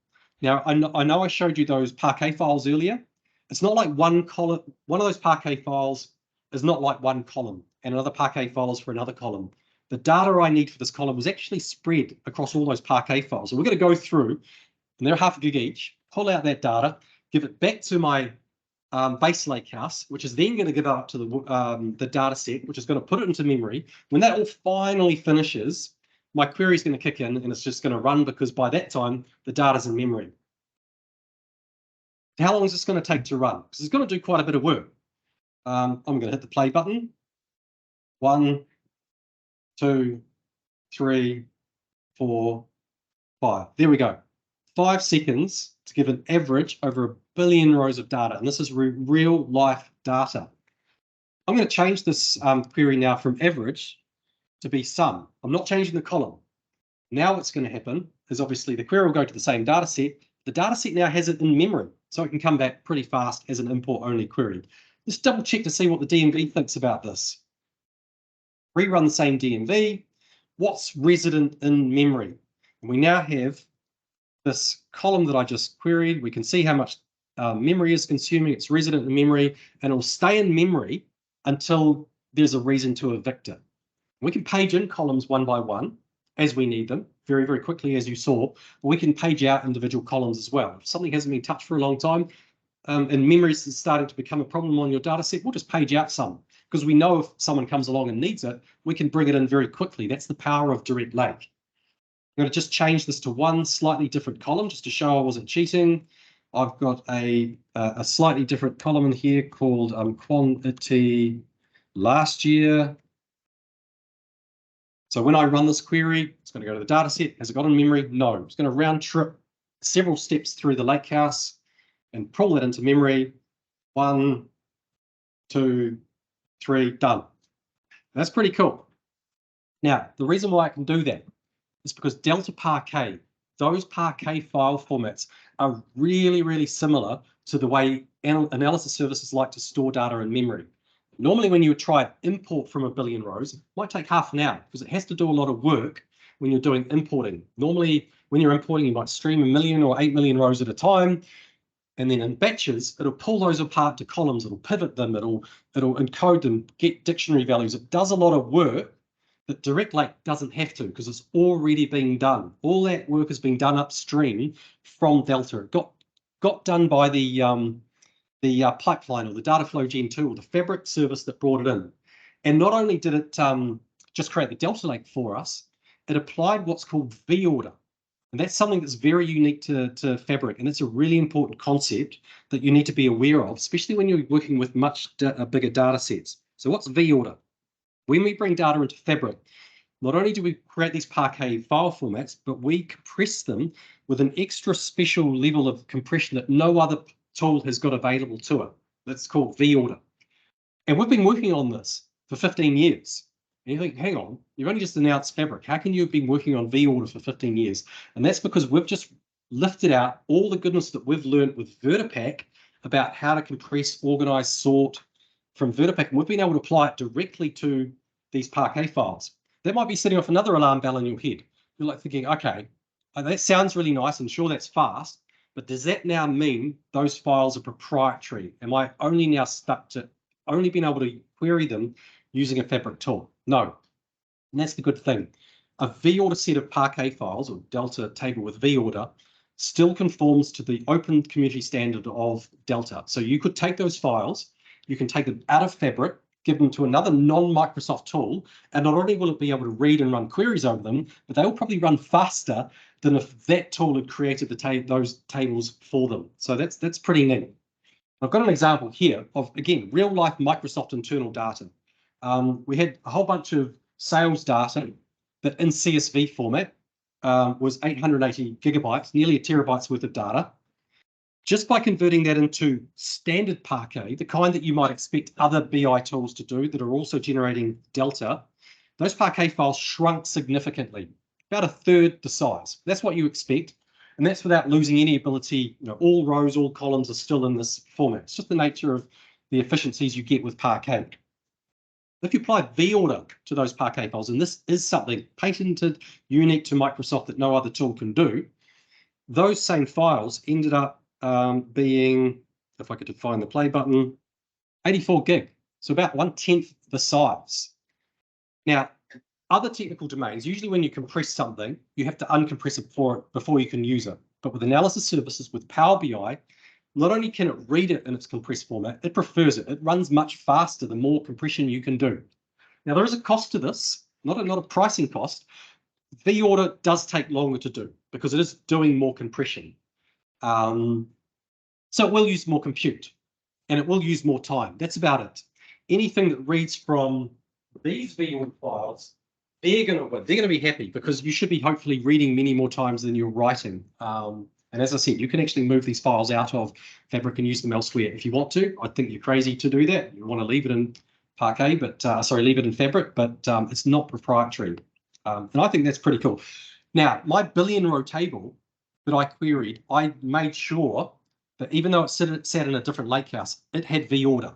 Now, I know I showed you those Parquet files earlier. It's not like one column. One of those Parquet files is not like 1 column, and another Parquet file is for another column. The data I need for this column was actually spread across all those Parquet files. So we're going to go through, and they're 0.5 gig each, pull out that data, give it back to my base lakehouse, which is then going to give up to the data set, which is going to put it into memory. When that all finally finishes, my query is going to kick in, and it's just going to run because by that time, the data's in memory. How long is this going to take to run? Because it's going to do quite a bit of work. I'm going to hit the play button. 1, 2, 3, 4, 5. There we go. 5 seconds to give an average over 1 billion rows of data. And this is real life data. I'm going to change this query now from average to be sum. I'm not changing the column. Now what's going to happen is obviously the query will go to the same data set. The data set now has it in memory, so it can come back pretty fast as an import-only query. Let's double check to see what the DMV thinks about this. Rerun the same DMV. What's resident in memory? And we now have this column that I just queried. We can see how much memory is consuming. It's resident in memory, and it'll stay in memory until there's a reason to evict it. We can page in columns 1 by 1 as we need them, very, very quickly, as you saw. We can page out individual columns as well. If something hasn't been touched for a long time and memory is starting to become a problem on your data set, we'll just page out some, because we know if someone comes along and needs it, we can bring it in very quickly. That's the power of Darrent Lake. I'm going to just change this to 1 slightly different column just to show I wasn't cheating. I've got a slightly different column in here called quantity last year. So when I run this query, it's going to go to the data set. Has it got in memory? No. It's going to round trip several steps through the lakehouse and pull that into memory. 1, 2, 3, done. That's pretty cool. Now, the reason why I can do that is because Delta Parquet, those Parquet file formats are really, really similar to the way analysis services like to store data in memory. Normally, when you would try import from 1 billion rows, it might take half an hour because it has to do a lot of work when you're doing importing. Normally, when you're importing, you might stream 1 million or 8 million rows at a time. And then in batches, it'll pull those apart to columns, it'll pivot them, it'll encode them, get dictionary values. It does a lot of work that Darrent Lake doesn't have to because it's already being done. All that work is being done upstream from Delta. It got done by the pipeline or the data flow gen tool, the Fabric service that brought it in. And not only did it just create the Delta Lake for us, it applied what's called V-order. And that's something that's very unique to Fabric. And it's a really important concept that you need to be aware of, especially when you're working with much bigger data sets. So what's V-order? When we bring data into Fabric, not only do we create these Parquet file formats, but we compress them with an extra special level of compression that no other tool has got available to it. That's called V-order. And we've been working on this for 15 years. And you think, hang on, you've only just announced Fabric. How can you have been working on vOrder for 15 years? And that's because we've just lifted out all the goodness that we've learned with VertiPack about how to compress, organize, sort from VertiPack. And we've been able to apply it directly to these Parquet files. That might be setting off another alarm bell in your head. You're like thinking, okay, that sounds really nice and sure that's fast, but does that now mean those files are proprietary? Am I only now stuck to only being able to query them using a Fabric tool? No, and that's the good thing. A vOrder set of Parquet files or Delta table with vOrder still conforms to the open community standard of Delta. So you could take those files, you can take them out of Fabric, give them to another non-Microsoft tool, and not only will it be able to read and run queries over them, but they will probably run faster than if that tool had created those tables for them. So that's pretty neat. I've got an example here of, again, real-life Microsoft internal data. We had a whole bunch of sales data that in CSV format was 880 gigabytes, nearly a terabyte's worth of data. Just by converting that into standard Parquet, the kind that you might expect other BI tools to do that are also generating Delta, those Parquet files shrunk significantly, about a third the size. That's what you expect. And that's without losing any ability, all rows, all columns are still in this format. It's just the nature of the efficiencies you get with Parquet. If you apply vOrder to those Parquet files, and this is something patented, unique to Microsoft that no other tool can do, those same files ended up being, if I could define the play button, 84 gig. So about 1/10 the size. Now, other technical domains, usually when you compress something, you have to uncompress it before you can use it. But with analysis services, with Power BI, not only can it read it in its compressed format, it prefers it. It runs much faster the more compression you can do. Now, there is a cost to this, not a pricing cost. vOrder does take longer to do because it is doing more compression. So it will use more compute and it will use more time. That's about it. Anything that reads from these vOrder files, they're going to be happy because you should be hopefully reading many more times than you're writing. And as I said, you can actually move these files out of Fabric and use them elsewhere if you want to. I think you're crazy to do that. You want to leave it in Parquet, but leave it in Fabric, but it's not proprietary. And I think that's pretty cool. Now, my billion row table that I queried, I made sure that even though it sat in a different lakehouse, it had vOrder.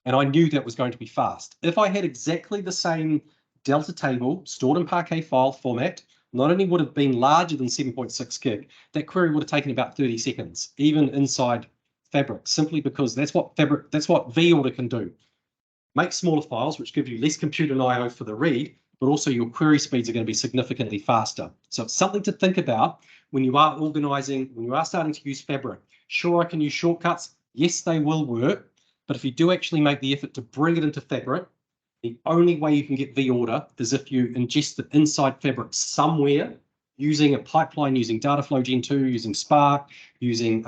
And I knew that was going to be fast. If I had exactly the same Delta table stored in Parquet file format, not only would it have been larger than 7.6 gig, that query would have taken about 30 seconds, even inside Fabric, simply because that's what vOrder can do. Make smaller files, which give you less compute and I/O for the read, but also your query speeds are going to be significantly faster. So it's something to think about when you are organizing, when you are starting to use Fabric. Sure, I can use shortcuts. Yes, they will work. But if you do actually make the effort to bring it into Fabric, the only way you can get vOrder is if you ingest it inside Fabric somewhere using a pipeline, using Dataflow Gen 2, using Spark, using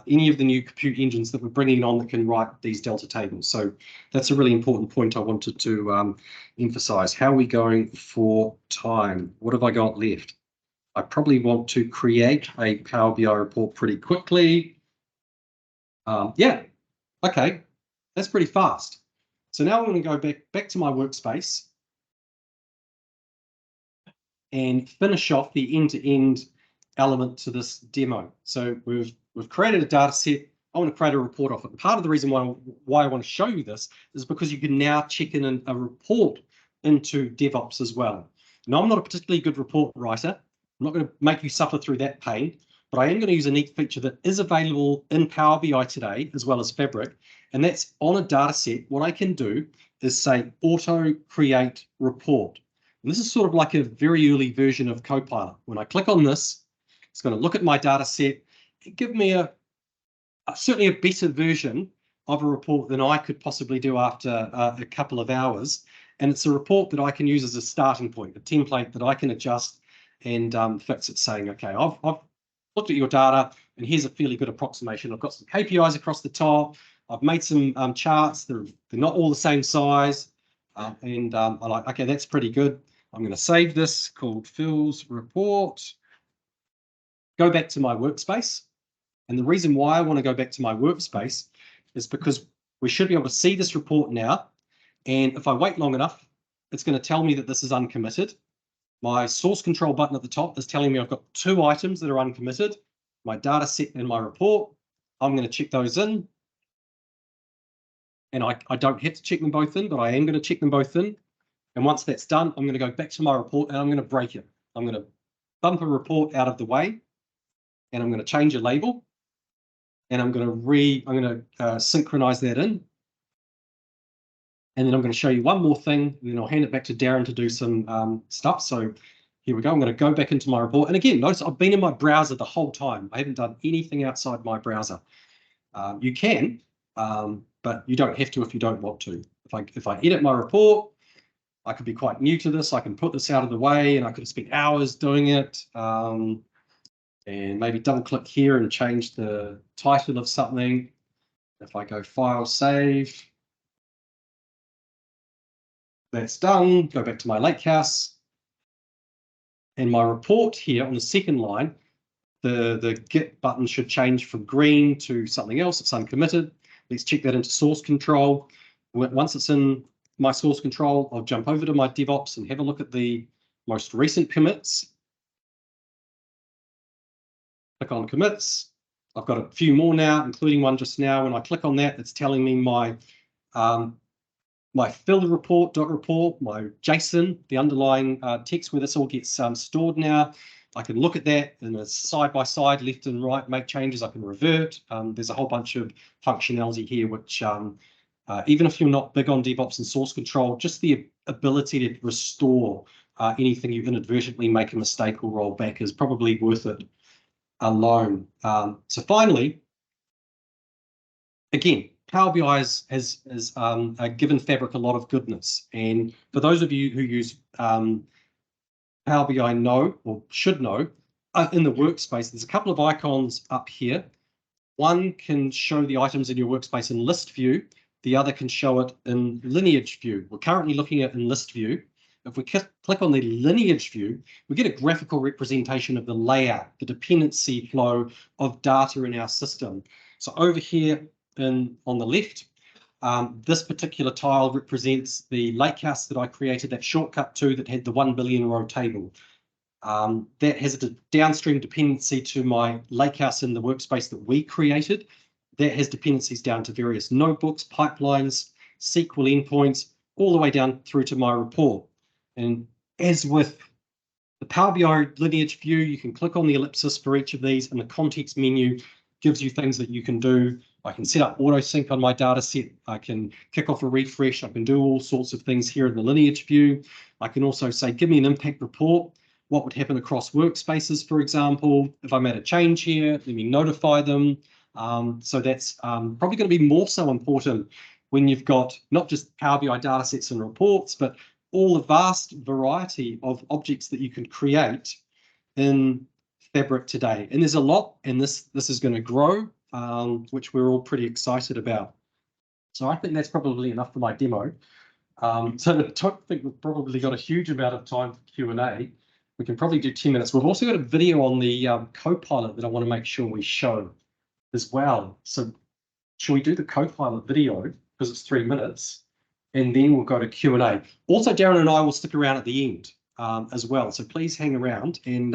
any of the new compute engines that we're bringing on that can write these Delta tables. So that's a really important point I wanted to emphasize. How are we going for time? What have I got left? I probably want to create a Power BI report pretty quickly. Yeah, okay, that's pretty fast. So now I'm going to go back to my workspace and finish off the end-to-end element to this demo. So we've created a data set. I want to create a report off it. And part of the reason why I want to show you this is because you can now check in a report into DevOps as well. Now, I'm not a particularly good report writer. I'm not going to make you suffer through that pain, but I am going to use a neat feature that is available in Power BI today, as well as Fabric, and that's on a data set. What I can do is say auto create report. And this is sort of like a very early version of Copilot. When I click on this, it's going to look at my data set and give me certainly a better version of a report than I could possibly do after a couple of hours. And it's a report that I can use as a starting point, a template that I can adjust and fix it, saying, okay, I've looked at your data and here's a fairly good approximation. I've got some KPIs across the top. I've made some charts. They're not all the same size. I'm like, okay, that's pretty good. I'm going to save this, called Phil's report. Go back to my workspace. And the reason why I want to go back to my workspace is because We should be able to see this report now. And if I wait long enough, it's going to tell me that this is uncommitted. My source control button at the top is telling me I've got 2 items that are uncommitted, my data set and my report. I'm going to check those in. And I don't have to check them both in, but I am going to check them both in. And once that's done, I'm going to go back to my report and I'm going to break it. I'm going to bump a report out of the way and I'm going to change a label. And I'm going to synchronize that in. And then I'm going to show you one more thing, and then I'll hand it back to Darren to do some stuff. So here we go. I'm going to go back into my report. And again, notice I've been in my browser the whole time. I haven't done anything outside my browser. You can, but you don't have to if you don't want to. If I edit my report, I could be quite new to this. I can put this out of the way, and I could have spent hours doing it. And maybe double click here and change the title of something. If I go File, Save. That's done. Go back to my lakehouse. And my report here on the second line, the Git button should change from green to something else. It's uncommitted. Let's check that into source control. Once it's in my source control, I'll jump over to my DevOps and have a look at the most recent commits. Click on commits. I've got a few more now, including one just now. When I click on that, it's telling me my fill report, my JSON, the underlying text where this all gets stored now. I can look at that and it's side by side, left and right, make changes. I can revert. There's a whole bunch of functionality here, which even if you're not big on DevOps and source control, just the ability to restore anything you inadvertently make a mistake or roll back is probably worth it alone. So finally, again, Power BI has given Fabric a lot of goodness. And for those of you who use Power BI know or should know, in the workspace, there's a couple of icons up here. One can show the items in your workspace in list view. The other can show it in lineage view. We're currently looking at in list view. If we click on the lineage view, we get a graphical representation of the layout, the dependency flow of data in our system. So over here on the left, this particular tile represents the lakehouse that I created that shortcut to that had the 1 billion row table. That has a downstream dependency to my lakehouse in the workspace that we created. That has dependencies down to various notebooks, pipelines, SQL endpoints, all the way down through to my report. And as with the Power BI lineage view, you can click on the ellipsis for each of these, and the context menu gives you things that you can do. I can set up auto sync on my data set. I can kick off a refresh. I can do all sorts of things here in the lineage view. I can also say, give me an impact report. What would happen across workspaces, for example? If I made a change here, let me notify them. So that's probably going to be more so important when you've got not just Power BI data sets and reports, but all the vast variety of objects that you can create in Fabric today. And there's a lot, and this is going to grow, which we're all pretty excited about. So I think that's probably enough for my demo. So I don't think we've probably got a huge amount of time for Q&A. We can probably do 10 minutes. We've also got a video on the Copilot that I want to make sure we show as well. So should we do the Copilot video, because it's 3 minutes, and then we'll go to Q&A. Also, Darren and I will stick around at the end as well. So please hang around, and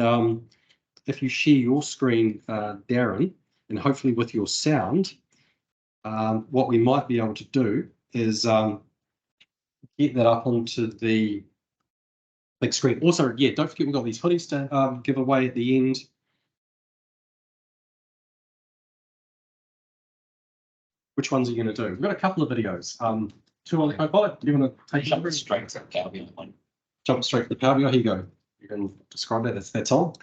if you share your screen, Darren, and hopefully with your sound, what we might be able to do is get that up onto the big screen. Also, yeah, don't forget we've got these hoodies to give away at the end. Which ones are you going to do? We've got a couple of videos. 2 on the Copilot. Do you want to take Jump straight to the Power BI one. Jump straight to the Power BI. Here you go. You can describe that. That's all.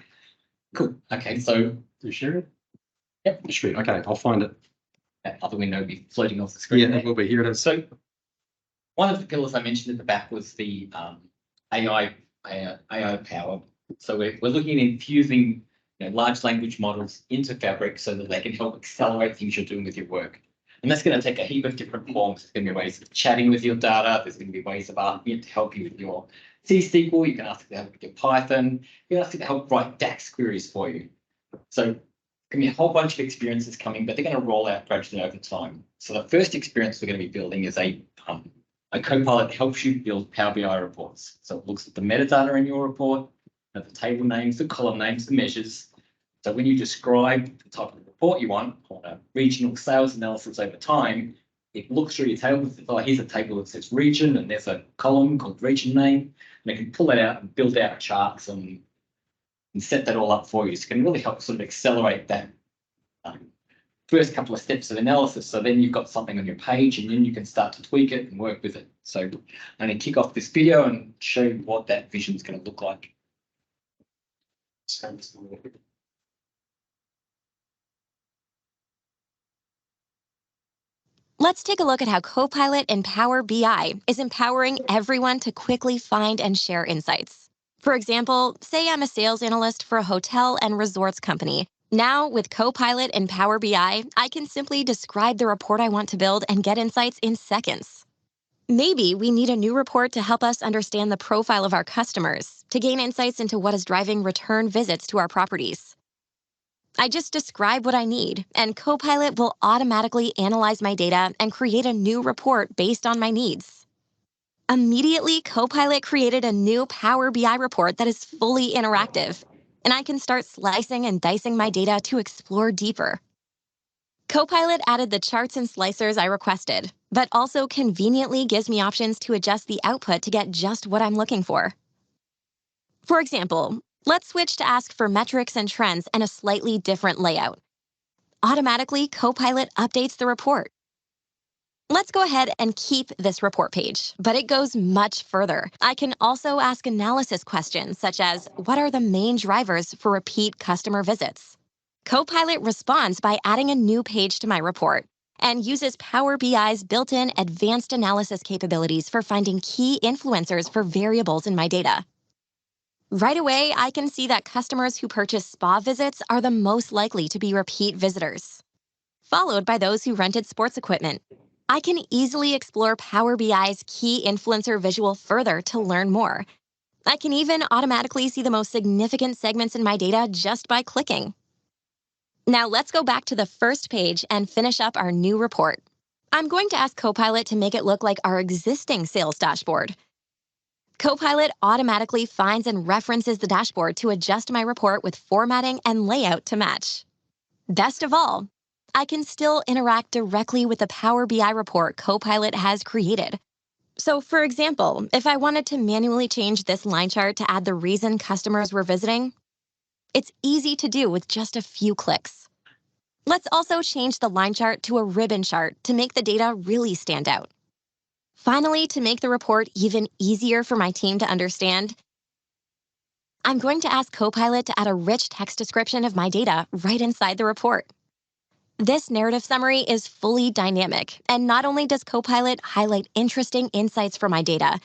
Cool. Okay, so Do you share it? Yep. Share it. Okay, I'll find it. that other window will be floating off the screen. Yeah, there. it will be. Here it is. So one of the pillars I mentioned at the back was the AI power. So we're looking at infusing large language models into Fabric so that they can help accelerate things you're doing with your work. And that's going to take a heap of different forms. There's going to be ways of chatting with your data. There's going to be ways of asking it to help you with your C-SQL. You can ask it to help with your Python. You can ask it to help write DAX queries for you. So there can be a whole bunch of experiences coming, but they're going to roll out gradually over time. So the first experience we're going to be building is a Copilot helps you build Power BI reports. So it looks at the metadata in your report, the table names, the column names, the measures. So when you describe the type of report you want, or a regional sales analysis over time, it looks through your table and says, oh, here's a table that says region, and there's a column called region name, and it can pull that out and build out charts and set that all up for you. So it can really help sort of accelerate that first couple of steps of analysis. So then you've got something on your page, and then you can start to tweak it and work with it. So I'm going to kick off this video and show you what that vision is going to look like. Let's take a look at how Copilot in Power BI is empowering everyone to quickly find and share insights. For example, say I'm a sales analyst for a hotel and resorts company. Now, with Copilot in Power BI, I can simply describe the report I want to build and get insights in seconds. Maybe we need a new report to help us understand the profile of our customers, to gain insights into what is driving return visits to our properties. I just describe what I need, and Copilot will automatically analyze my data and create a new report based on my needs. Immediately, Copilot created a new Power BI report that is fully interactive, and I can start slicing and dicing my data to explore deeper. Copilot added the charts and slicers I requested, but also conveniently gives me options to adjust the output to get just what I'm looking for. For example, let's switch to ask for metrics and trends and a slightly different layout. Automatically, Copilot updates the report. Let's go ahead and keep this report page, but it goes much further. I can also ask analysis questions such as, what are the main drivers for repeat customer visits? Copilot responds by adding a new page to my report and uses Power BI's built-in advanced analysis capabilities for finding key influencers for variables in my data. Right away, I can see that customers who purchase spa visits are the most likely to be repeat visitors, followed by those who rented sports equipment. I can easily explore Power BI's key influencer visual further to learn more. I can even automatically see the most significant segments in my data just by clicking. Now let's go back to the first page and finish up our new report. I'm going to ask Copilot to make it look like our existing sales dashboard. Copilot automatically finds and references the dashboard to adjust my report with formatting and layout to match. Best of all, I can still interact directly with the Power BI report Copilot has created. So for example, if I wanted to manually change this line chart to add the reason customers were visiting, it's easy to do with just a few clicks. Let's also change the line chart to a ribbon chart to make the data really stand out. Finally, to make the report even easier for my team to understand, I'm going to ask Copilot to add a rich text description of my data right inside the report. This narrative summary is fully dynamic, and not only does Copilot highlight interesting insights from my data,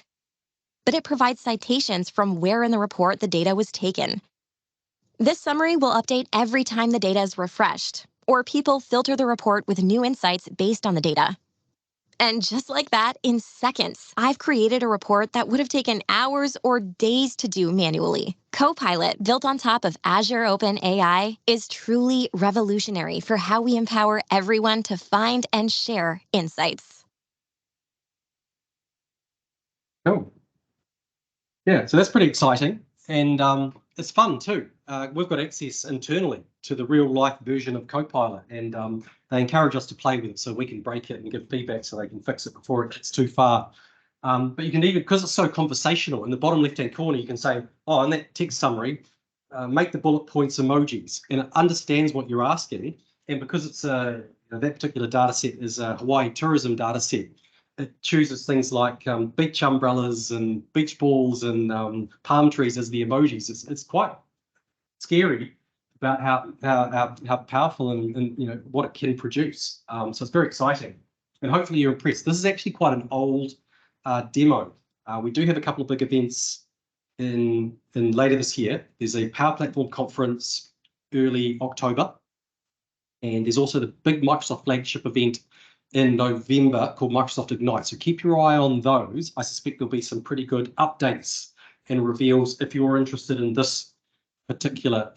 but it provides citations from where in the report the data was taken. This summary will update every time the data is refreshed, or people filter the report with new insights based on the data. And just like that, in seconds, I've created a report that would have taken hours or days to do manually. Copilot, built on top of Azure OpenAI, is truly revolutionary for how we empower everyone to find and share insights. Cool. Yeah, so that's pretty exciting, and it's fun too. We've got access internally to the real life version of Copilot, and they encourage us to play with it so we can break it and give feedback so they can fix it before it gets too far. But you can even, because it's so conversational, in the bottom left-hand corner, you can say, oh, in that text summary, make the bullet points emojis, and it understands what you're asking. And because it's that particular data set is a Hawaii tourism data set, it chooses things like beach umbrellas and beach balls and palm trees as the emojis. It's quite scary about how powerful and what it can produce. So it's very exciting, and hopefully you're impressed. This is actually quite an old demo. We do have a couple of big events in later this year. There's a Power Platform conference early October, and there's also the big Microsoft flagship event in November called Microsoft Ignite. So keep your eye on those. I suspect there'll be some pretty good updates and reveals if you're interested in this particular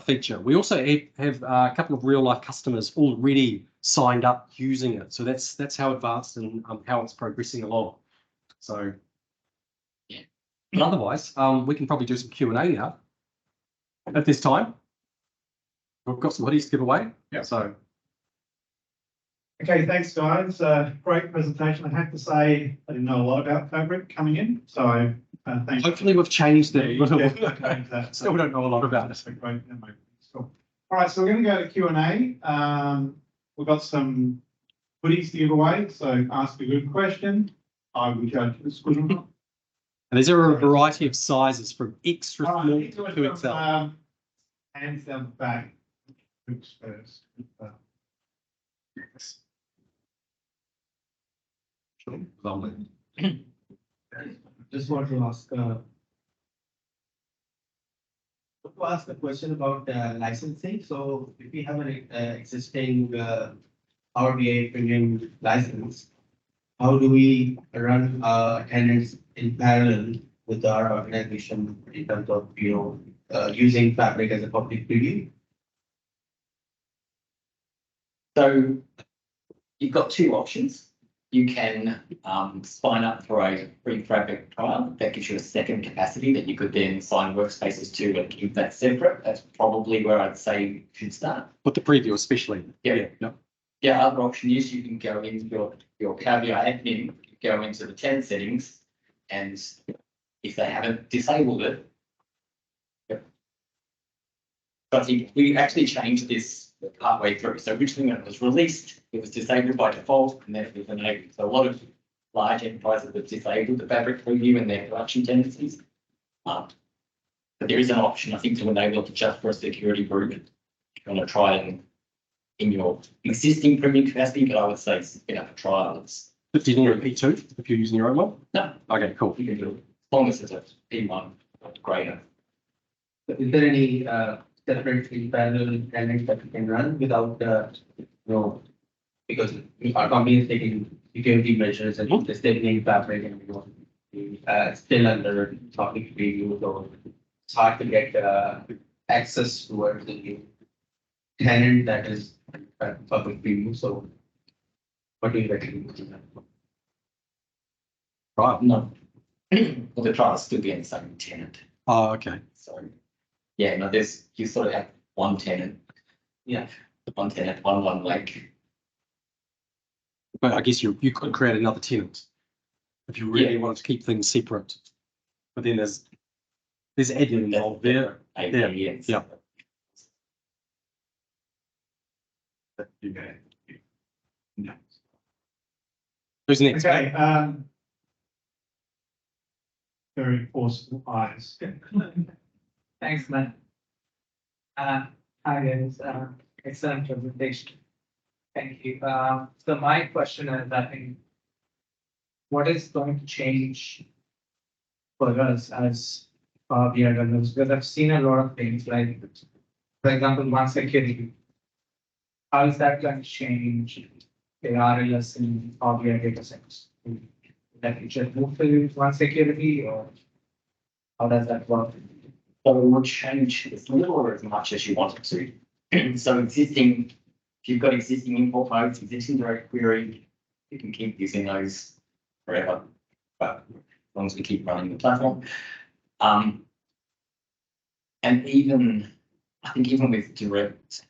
feature. We also have a couple of real life customers already signed up using it. So that's how advanced and how it's progressing along. So, Yeah. But otherwise, we can probably do some Q&A now at this time. We've got some hoodies to give away. Yeah. So. Okay, thanks guys. Great presentation. I have to say I didn't know a lot about Fabric coming in, so thanks. Hopefully we've changed that a little. Yeah, Still don't know a lot about it. that's a great demo. Cool. All right, so we're going to go to Q&A. We've got some hoodies to give away, so ask a good question. I will judge if it's good or not. And is there a variety of sizes from extra All small right, to Excel? hands down the back. Oops, first. Just want to ask a question about licensing. So if we have an existing Power BI premium license, how do we run tenants in parallel with our organization in terms of using Fabric as a public preview? So you've got two options. You can sign up for a free Fabric trial. That gives you a second capacity that you could then sign workspaces to and keep that separate. That's probably where I'd say you should start. With the preview especially. Yeah. Yep. Yeah, other option is you can go into your Power BI admin, go into the tenant settings, and if they haven't disabled it. Yep. But I think we actually changed this partway through. So originally when it was released, it was disabled by default, and then it was enabled. So a lot of large enterprises have disabled the Fabric preview in their production tendencies. But there is an option, I think, to enable it just for a security group. If you want to try and in your existing premium capacity, but I would say spin up a trial. It's But do you need a P2 if you're using your own one? no, Okay, cool. you can do it as long as it's a P1 or greater. Is there any separate parallel tenant that we can run without because our company is taking security measures and they're staying Fabric and still under public preview, so it's hard to get access towards the new tenant that is public preview. So what do you recommend? Right. No. Well, the trial still be in the same tenant. Oh, okay. So yeah, no, you sort of have one tenant. Yeah. One tenant, one lake. But I guess you could create another tenant if you really Yeah. wanted to keep things separate. But then there's admin involved there. APNs. Yeah. Who's next? Okay, very forceful eyes. Thanks, man. Hi guys, excellent presentation. Thank you. So my question is, I think, what is going to change for us as Power BI developers? Because I've seen a lot of things like, for example, one security. How is that going to change the RLS in Power BI data sets? That it should move to one security, or how does that work? So it will change as little or as much as you want it to. So if you've got existing import modes, existing direct query, you can keep using those forever, but as long as we keep running the platform. And I think even with direct,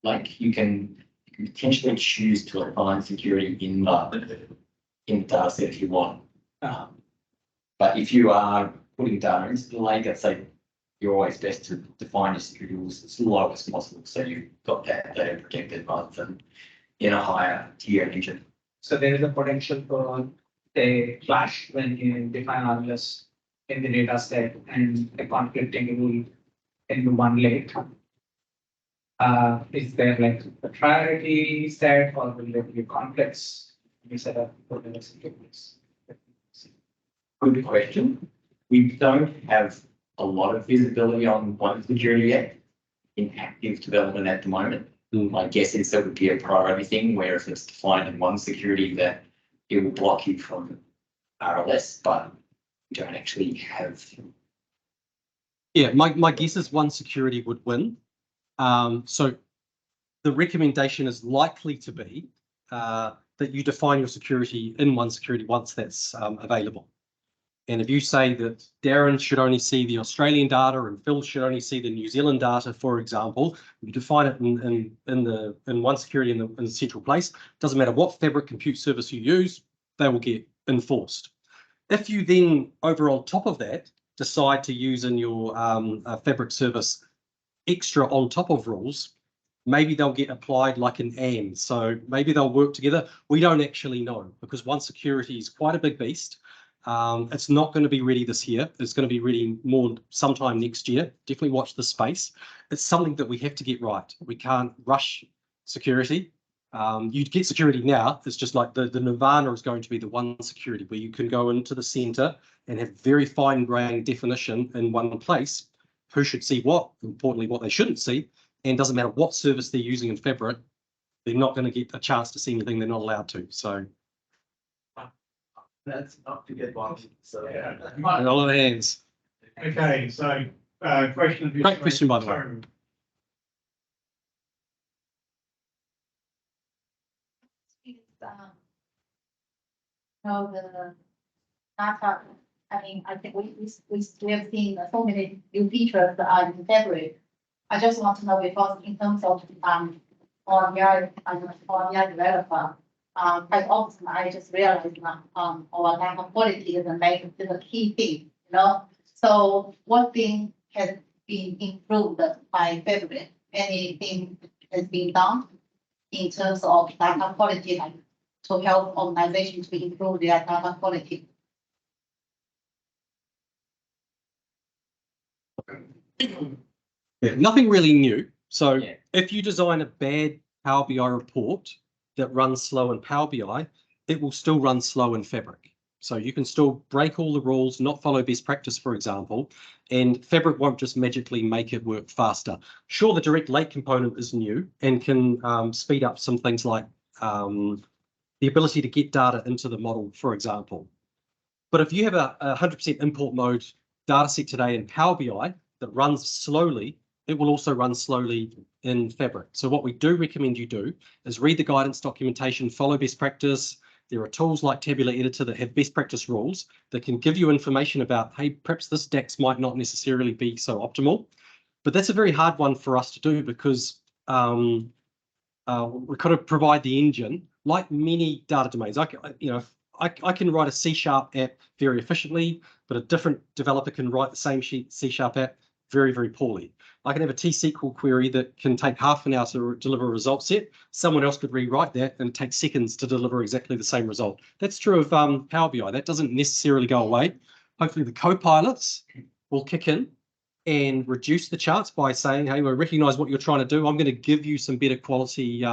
like you can potentially choose to apply security in the data set if you want. But if you are putting data into the lake, I'd say you're always best to define your security rules as low as possible. So you've got that data protected rather than in a higher tier engine. So there is a potential for a clash when you define RLS in the data set and a conflicting rule into one lake. Is there like a priority set, or will there be conflicts we set up for the securities? Good question. We don't have a lot of visibility on one security yet in active development at the moment. My guess is that would be a priority thing, where if it's defined in one security that it will block you from RLS, but we don't actually have. Yeah, my guess is one security would win. So the recommendation is likely to be that you define your security in one security once that's available. And if you say that Darren should only see the Australian data and Phil should only see the New Zealand data, for example, you define it in one security in the central place. Doesn't matter what Fabric compute service you use, they will get enforced. If you then, over on top of that, decide to use in your Fabric service extra on top of rules, maybe they'll get applied like an and. So maybe they'll work together. We don't actually know because one security is quite a big beast. It's not going to be ready this year. It's going to be ready more sometime next year. Definitely watch the space. It's something that we have to get right. We can't rush security. You'd get security now. It's just like the nirvana is going to be the one security where you can go into the center and have very fine-grained definition in one place. Who should see what, importantly, what they shouldn't see, and doesn't matter what service they're using in Fabric, they're not going to get a chance to see anything they're not allowed to. So That's up to get one. So Yeah. a lot of hands. Okay, so question of Great question, by the way. How the data, I mean, I think we have seen so many new features that are in February. I just want to know because in terms of Power BI developer, quite often I just realized that our data quality is a key thing, you know. So what thing has been improved by February? Anything has been done in terms of data quality, like to help organizations to improve their data quality? Yeah, nothing really new. So Yeah. if you design a bad Power BI report that runs slow in Power BI, it will still run slow in Fabric. So you can still break all the rules, not follow best practice, for example, and Fabric won't just magically make it work faster. Sure, the direct lake component is new and can speed up some things like the ability to get data into the model, for example. But if you have a 100% import mode data set today in Power BI that runs slowly, it will also run slowly in Fabric. So what we do recommend you do is read the guidance documentation, follow best practice. There are tools like Tabular Editor that have best practice rules that can give you information about, hey, perhaps this DAX might not necessarily be so optimal. But that's a very hard one for us to do because we kind of provide the engine, like many data domains. I can write a C# app very efficiently, but a different developer can write the same C# app very, very poorly. I can have a T-SQL query that can take half an hour to deliver a result set. Someone else could rewrite that and take seconds to deliver exactly the same result. That's true of Power BI. That doesn't necessarily go away. Hopefully the co-pilots will kick in and reduce the charts by saying, hey, we recognize what you're trying to do. I'm going to give you some better quality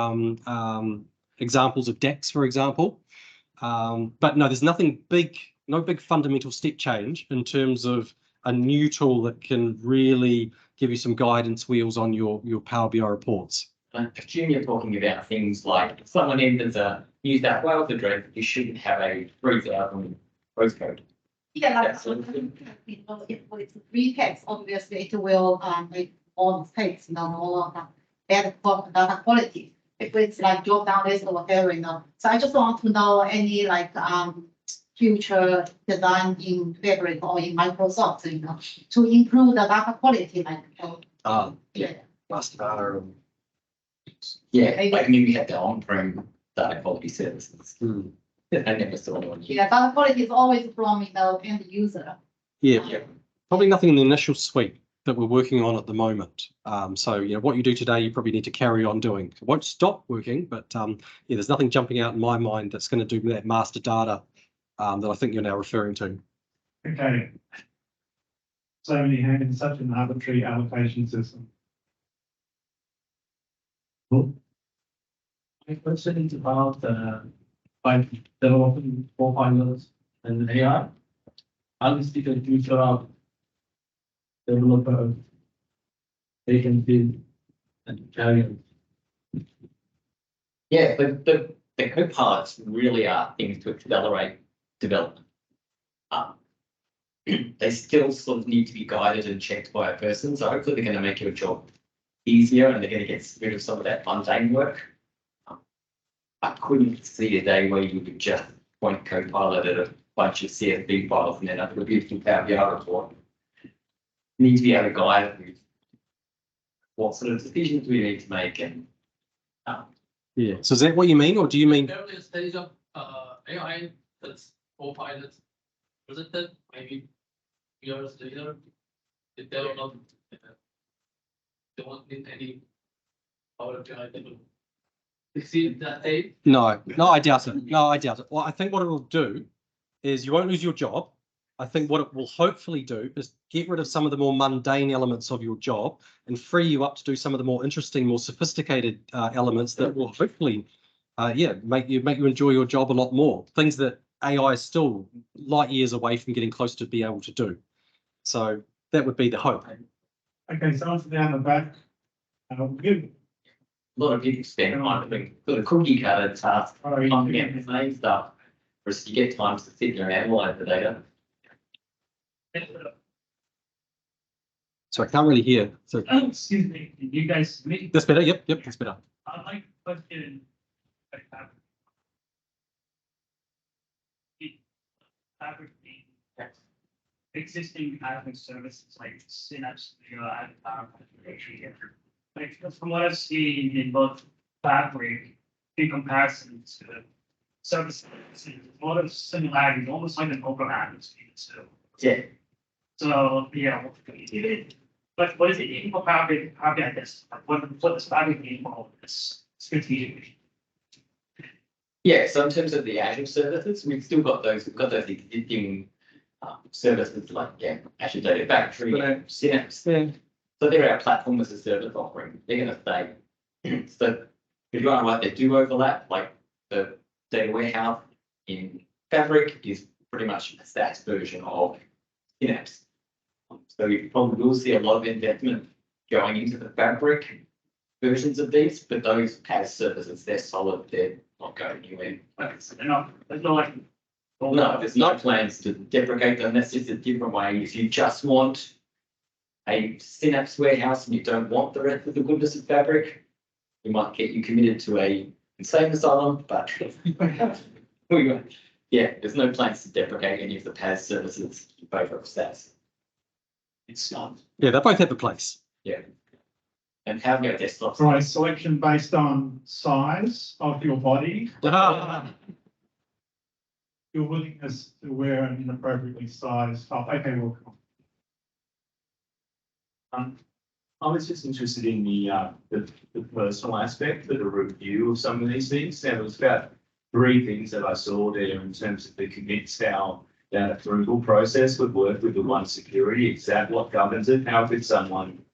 examples of DAX, for example. But no, there's nothing big, no big fundamental step change in terms of a new tool that can really give you some guidance wheels on your Power BI reports. I presume you're talking about things like if someone enters a New South Wales address, you shouldn't have a 3,000 postcode. Yeah, like, That's sort of thing. if it's free text, obviously it will make all mistakes, all of that bad data quality. If it's like drop down list or whatever, So I just want to know any future design in Fabric or in Microsoft, to improve the data quality, Master data. Yeah, like we had the on-prem data quality services. I never saw one. Yeah, data quality is always from end user. Yeah, probably nothing in the initial suite that we're working on at the moment. So what you do today, you probably need to carry on doing. It won't stop working, but there's nothing jumping out in my mind that's going to do that master data that I think you're now referring to. Okay. So many hands, such an arbitrary allocation system. my question is about by developing co-pilots and AI. Obviously, the future of developer, they can build and carry on. Yeah, but the co-pilots really are things to accelerate development. they still sort of need to be guided and checked by a person. So hopefully they're going to make your job easier and they're going to get rid of some of that mundane work. I couldn't see a day where you could just point Copilot at a bunch of CSV files and then up with a beautiful Power BI report. You need to be able to guide with what sort of decisions we need to make and Yeah. So is that what you mean, or do you mean? There is a AI that's Copilot presented maybe years later. If they don't know, they won't need any Power BI, they will succeed that day. No, I doubt it. No, I doubt it. Well, I think what it will do is you won't lose your job. I think what it will hopefully do is get rid of some of the more mundane elements of your job and free you up to do some of the more interesting, more sophisticated elements that will hopefully, make you enjoy your job a lot more. Things that AI is still light years away from getting close to be able to do. So that would be the hope. Okay, so on down the back. Good. a lot of people spend time doing sort of cookie cutter tasks, Sorry. pumping out the same stuff, whereas you get times to sit there and analyze the data. So I can't really hear. So Excuse me, can you guys me? that's better. Yep, that's better. I'd like to put in. Fabric being existing admin services like Synapse, like from what I've seen in both Fabric, in comparison to services, a lot of similarities, almost like an overlap between the two. Yeah. So, yeah, but what is it mean for Fabric, I guess, what does Fabric mean for this strategically? Yeah, so in terms of the Azure services, we've still got those, we've got those existing services like Azure Data Factory, Synapse. Yeah. So they're our platform as a service offering. They're going to stay. So if you want to write, they do overlap, like the data warehouse in Fabric is pretty much a SaaS version of Synapse. So you probably will see a lot of investment going into the Fabric versions of these, but those as services, they're solid, they're not going anywhere. Okay, so they're not, there's no like. No, there's no plans to deprecate them. That's just a different way. If you just want a Synapse warehouse and you don't want the rest of the goodness of Fabric, we might get you committed to a insane asylum, but there's no plans to deprecate any of the PaaS services in favor of SaaS. It's not. Yeah, they both have a place. Yeah. And have your desktop. Right, selection based on size of your body, your willingness to wear an inappropriately sized top. Okay, well. I was just interested in the personal aspect of the review of some of these things. There was about 3 things that I saw there in terms of the commit style. That approval process would work with the one security. Is that what governs it? How could someone,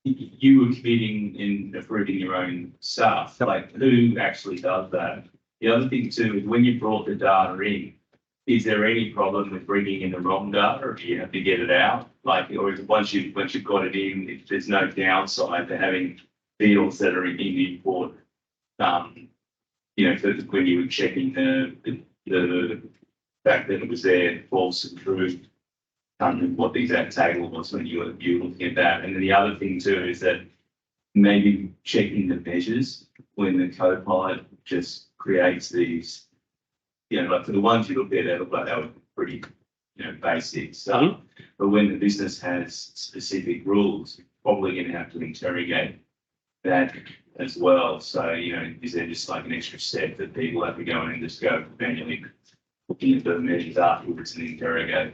you were committing in approving your own stuff, like who actually does that? The other thing too is when you brought the data in, is there any problem with bringing in the wrong data, or do you have to get it out? Like, or is it once you've got it in, if there's no downside to having fields that are in the import, for when you were checking the fact that it was there, false and true, what the exact table was when you were looking at that. And then the other thing too is that maybe checking the measures when the Copilot just creates these, like for the ones you looked at, they look like they were pretty, basic stuff. But when the business has specific rules, you're probably going to have to interrogate that as well. So, is there just like an extra step that people have to go in and just go manually looking at the measures afterwards and interrogate?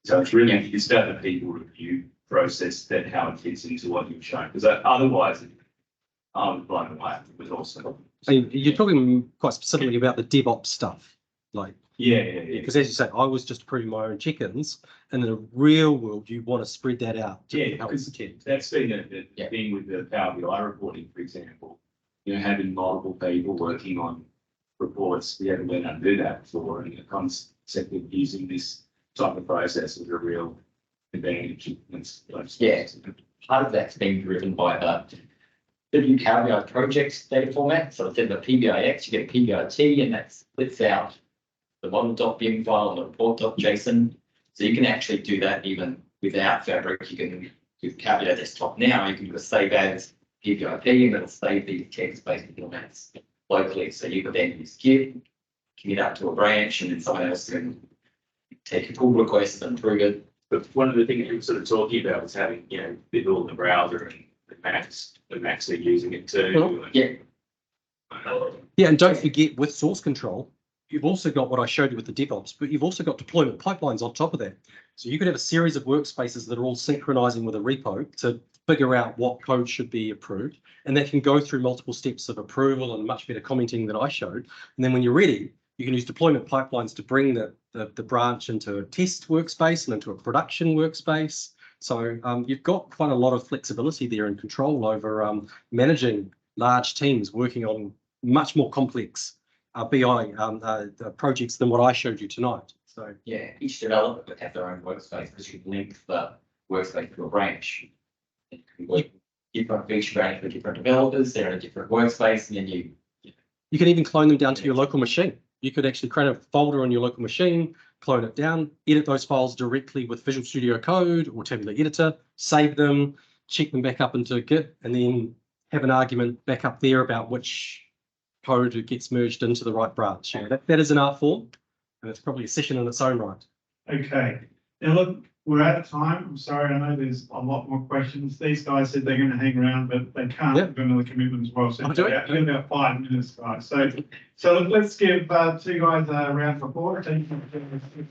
So it's really just about the people review process, that how it fits into what you've shown, because otherwise I was blown away. It was awesome. I mean, you're talking quite specifically about the DevOps stuff, like. Yeah. Because as you say, I was just approving my own chickens, and in the real world, you want to spread that out. To help Because the team. that's been the thing with the Power BI reporting, for example. Having multiple people working on reports, we haven't been able to do that before, and the concept of using this type of process is a real advantage. Part of that's being driven by the new Power BI project data format. So instead of a PBIX, you get a PBIT, and that splits out the model.bim file and the report.json. So you can actually do that even without Fabric. You can, with Calculator Desktop now, you can just save as PPIP and it'll save these text-based formats locally. So you could then use Git, commit up to a branch, and then someone else can take a pull request and approve it. But one of the things you were sort of talking about was having, you know, Biddle in the browser and the Macs are using it too. Yeah. Yeah, and don't forget with source control, you've also got what I showed you with the DevOps, but you've also got deployment pipelines on top of that. So you could have a series of workspaces that are all synchronizing with a repo to figure out what code should be approved. And that can go through multiple steps of approval and much better commenting than I showed. And then when you're ready, you can use deployment pipelines to bring the branch into a test workspace and into a production workspace. So you've got quite a lot of flexibility there and control over managing large teams working on much more complex BI projects than what I showed you tonight. So yeah, each developer would have their own workspace because you can link the workspace to a branch. It can work different feature branch for different developers. They're in a different workspace, and then you can even clone them down to your local machine. You could actually create a folder on your local machine, clone it down, edit those files directly with Visual Studio Code or Tabular Editor, save them, check them back up into Git, and then have an argument back up there about which code gets merged into the right branch. Yeah, that is an art form, and it's probably a session in its own right. Okay, now look, we're out of time. I'm sorry, I know there's a lot more questions. These guys said they're going to hang around, but they can't. Yep. We've got another commitment as well. So I'll you've do got it. about 5 minutes, guys. So let's give two guys a round of applause. Thank you.